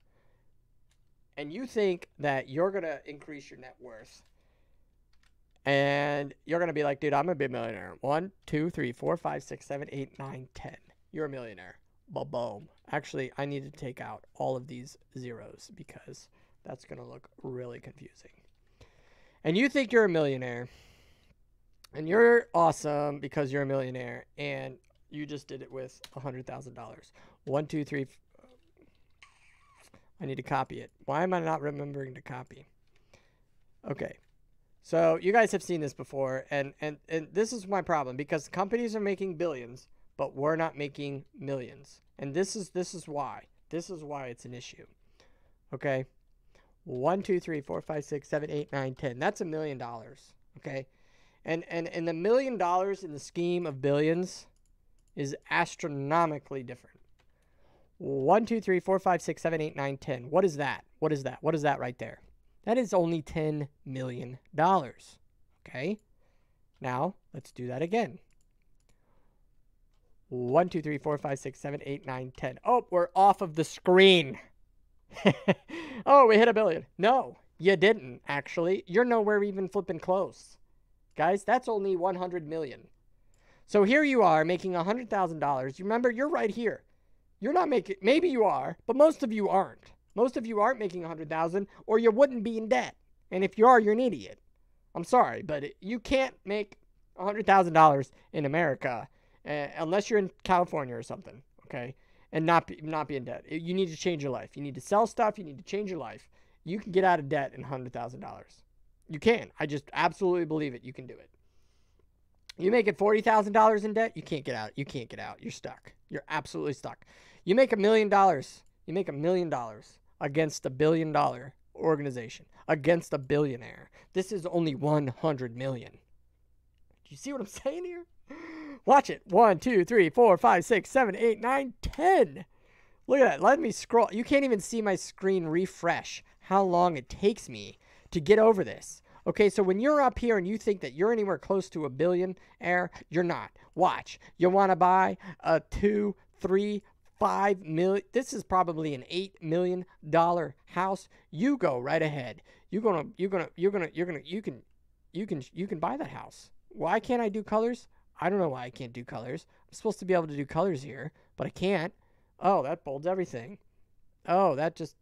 and you think that you're going to increase your net worth, and you're going to be like, dude, I'm going to be a millionaire. 1, 2, 3, 4, 5, 6, 7, 8, 9, 10. You're a millionaire. Ba-boom. Actually, I need to take out all of these zeros because that's going to look really confusing. And you think you're a millionaire, and you're awesome because you're a millionaire, and you just did it with $100,000. 1, 2, 3. I need to copy it. Why am I not remembering to copy? Okay. So you guys have seen this before, and this is my problem because companies are making billions, but we're not making millions. And this is why. This is why it's an issue. Okay? 1, 2, 3, 4, 5, 6, 7, 8, 9, 10. That's $1 million. Okay? And the $1 million in the scheme of billions is astronomically different. 1, 2, 3, 4, 5, 6, 7, 8, 9, 10. What is that? What is that? What is that right there? That is only $10 million. Okay? Now, let's do that again. 1, 2, 3, 4, 5, 6, 7, 8, 9, 10. Oh, we're off of the screen. Oh, we hit $1 billion. No, you didn't, actually. You're nowhere even flipping close. Guys, that's only 100 million. So here you are making $100,000. You remember, you're right here. You're not making, maybe you are, but most of you aren't. Most of you aren't making $100,000 or you wouldn't be in debt. And if you are, you're an idiot. I'm sorry, but you can't make $100,000 in America unless you're in California or something, okay? And not be in debt. You need to change your life. You need to sell stuff. You need to change your life. You can get out of debt in $100,000. You can. I just absolutely believe it. You can do it. You make it $40,000 in debt, you can't get out. You can't get out. You're stuck. You're absolutely stuck. You make $1 million. You make $1 million against $1 billion organization, against a billionaire. This is only 100 million. Do you see what I'm saying here? Watch it. 1, 2, 3, 4, 5, 6, 7, 8, 9, 10. Look at that. Let me scroll. You can't even see my screen refresh how long it takes me to get over this. Okay, so when you're up here and you think that you're anywhere close to $1 billionaire, you're not. Watch. You want to buy a 2, 3, $5 million. This is probably an $8 million house. You go right ahead. You can buy that house. Why can't I do colors? I don't know why I can't do colors. I'm supposed to be able to do colors here, but I can't. Oh, that bolds everything. Oh, that just,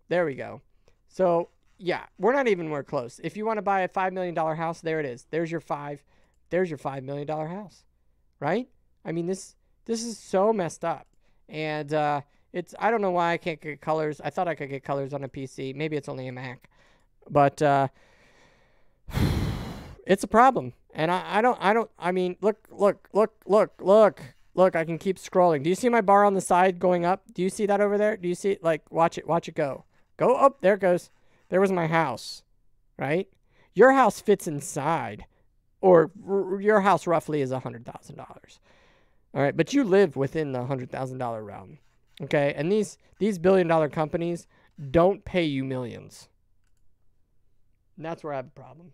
there we go. So, yeah, we're not even more close. If you want to buy a $5 million house, there it is. There's your $5 million house, right? I mean, this is so messed up. And I don't know why I can't get colors. I thought I could get colors on a PC. Maybe it's only a Mac. But it's a problem. And I mean, look, I can keep scrolling. Do you see my bar on the side going up? Do you see that over there? Do you see it? Like, watch it go. Go up, there it goes. There was my house, right? Your house fits inside, or your house roughly is $100,000. All right, but you live within the $100,000 realm, okay? And these billion-dollar companies don't pay you millions. And that's where I have a problem.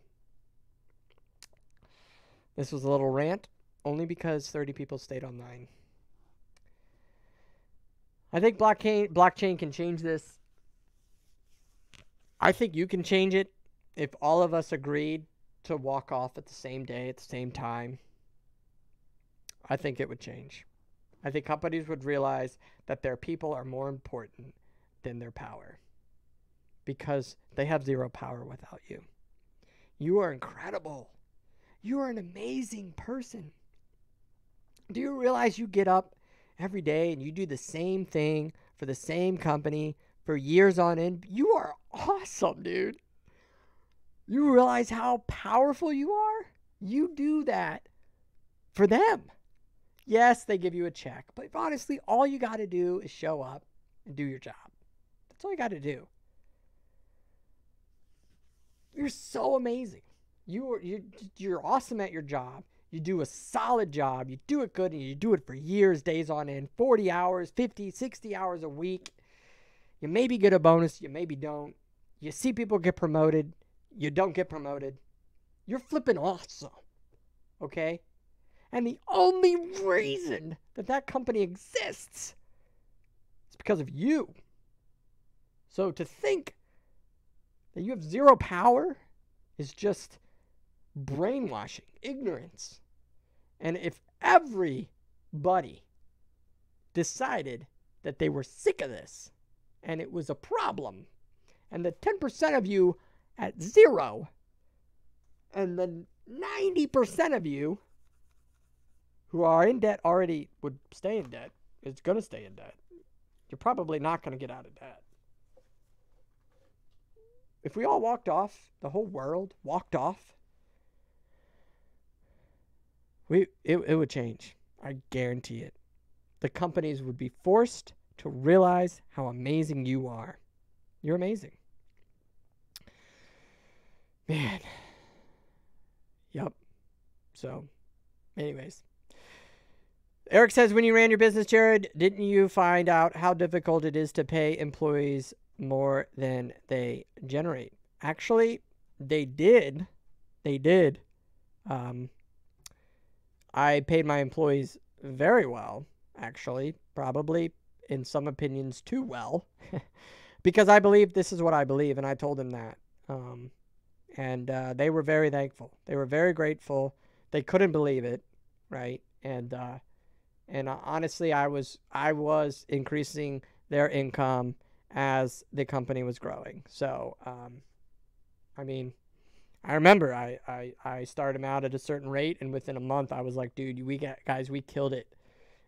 This was a little rant, only because 30 people stayed online. I think blockchain can change this. I think you can change it if all of us agreed to walk off at the same day, at the same time. I think it would change. I think companies would realize that their people are more important than their power, because they have zero power without you. You are incredible. You are an amazing person. Do you realize you get up every day and you do the same thing for the same company for years on end? You are awesome, dude. You realize how powerful you are? You do that for them. Yes, they give you a check, but honestly, all you got to do is show up and do your job. That's all you got to do. You're so amazing. You're awesome at your job. You do a solid job. You do it good, and you do it for years, days on end, 40 hours, 50, 60 hours a week. You maybe get a bonus. You maybe don't. You see people get promoted. You don't get promoted. You're flipping awesome. Okay? And the only reason that company exists is because of you. So to think that you have zero power is just brainwashing, ignorance. And if everybody decided that they were sick of this and it was a problem, and the 10% of you at zero and the 90% of you who are in debt already would stay in debt, it's going to stay in debt. You're probably not going to get out of debt. If we all walked off, the whole world walked off, it would change. I guarantee it. The companies would be forced to realize how amazing you are. You're amazing. Man. Yup. So, anyways. Eric says, when you ran your business, Jared, didn't you find out how difficult it is to pay employees more than they generate? Actually, they did. They did. I paid my employees very well, actually. Probably, in some opinions, too well. Because I believe this is what I believe, and I told them that. And they were very thankful. They were very grateful. They couldn't believe it, right? And honestly, I was increasing their income as the company was growing. So, I mean, I remember I started them out at a certain rate, and within a month, I was like, dude, we killed it.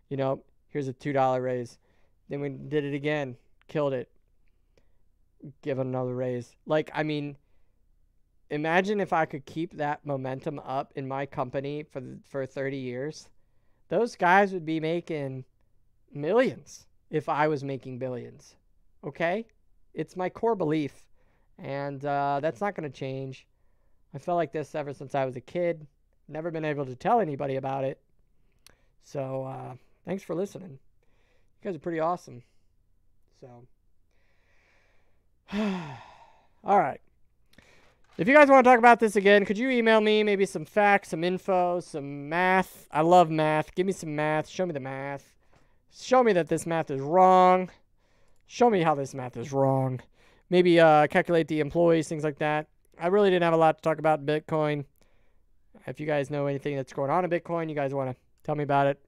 You know, here's a $2 raise. Then we did it again, killed it. Give it another raise. Like, I mean, imagine if I could keep that momentum up in my company for 30 years. Those guys would be making millions if I was making billions. Okay? It's my core belief. And that's not going to change. I felt like this ever since I was a kid. Never been able to tell anybody about it. So, thanks for listening. You guys are pretty awesome. So, all right. If you guys want to talk about this again, could you email me maybe some facts, some info, some math? I love math. Give me some math. Show me the math. Show me that this math is wrong. Show me how this math is wrong. Maybe calculate the employees, things like that. I really didn't have a lot to talk about in Bitcoin. If you guys know anything that's going on in Bitcoin, you guys want to tell me about it.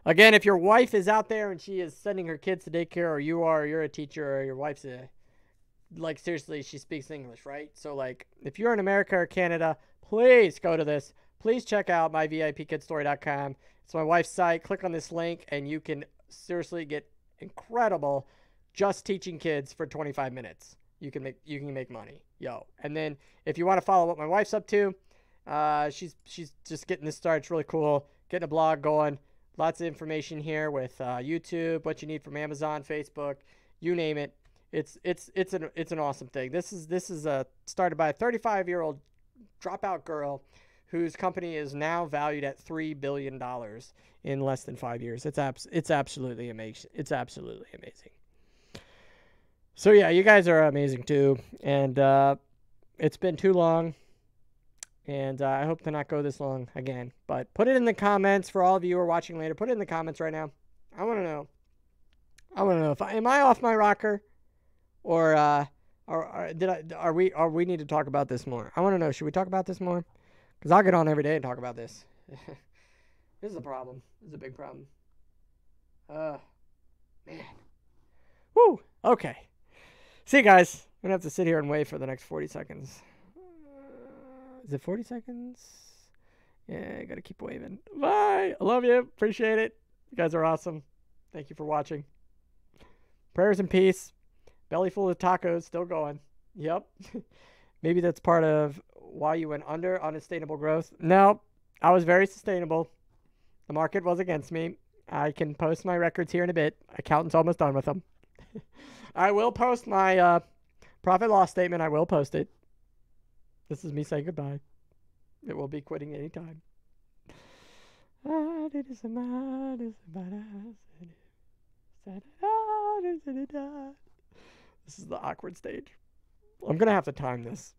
Again, if your wife is out there and she is sending her kids to daycare, or you're a teacher, or your wife's like, seriously, she speaks English, right? So, like, if you're in America or Canada, please go to this. Please check out myvipkidstory.com. It's my wife's site. Click on this link, and you can seriously get incredible just teaching kids for 25 minutes. You can make money, yo. And then if you want to follow what my wife's up to, she's just getting this started. It's really cool. Getting a blog going. Lots of information here with YouTube, what you need from Amazon, Facebook, you name it. It's an awesome thing. This is started by a 35-year-old dropout girl whose company is now valued at $3 billion in less than 5 years. It's absolutely amazing. It's absolutely amazing. So yeah, you guys are amazing too, and it's been too long, and I hope to not go this long again. But put it in the comments for all of you who are watching later. Put it in the comments right now. I want to know. I want to know if am I off my rocker, or we need to talk about this more. I want to know. Should we talk about this more? Because I'll get on every day and talk about this. This is a problem. This is a big problem. Man. Woo. Okay. See you guys. I'm going to have to sit here and wait for the next 40 seconds. Is it 40 seconds? Yeah, I got to keep waving. Bye. I love you. Appreciate it. You guys are awesome. Thank you for watching. Prayers and peace. Belly full of tacos. Still going. Yep. Maybe that's part of why you went under unsustainable growth. No, I was very sustainable. The market was against me. I can post my records here in a bit. Accountant's almost done with them. I will post my profit loss statement. I will post it. This is me saying goodbye. It will be quitting anytime. This is the awkward stage. I'm going to have to time this.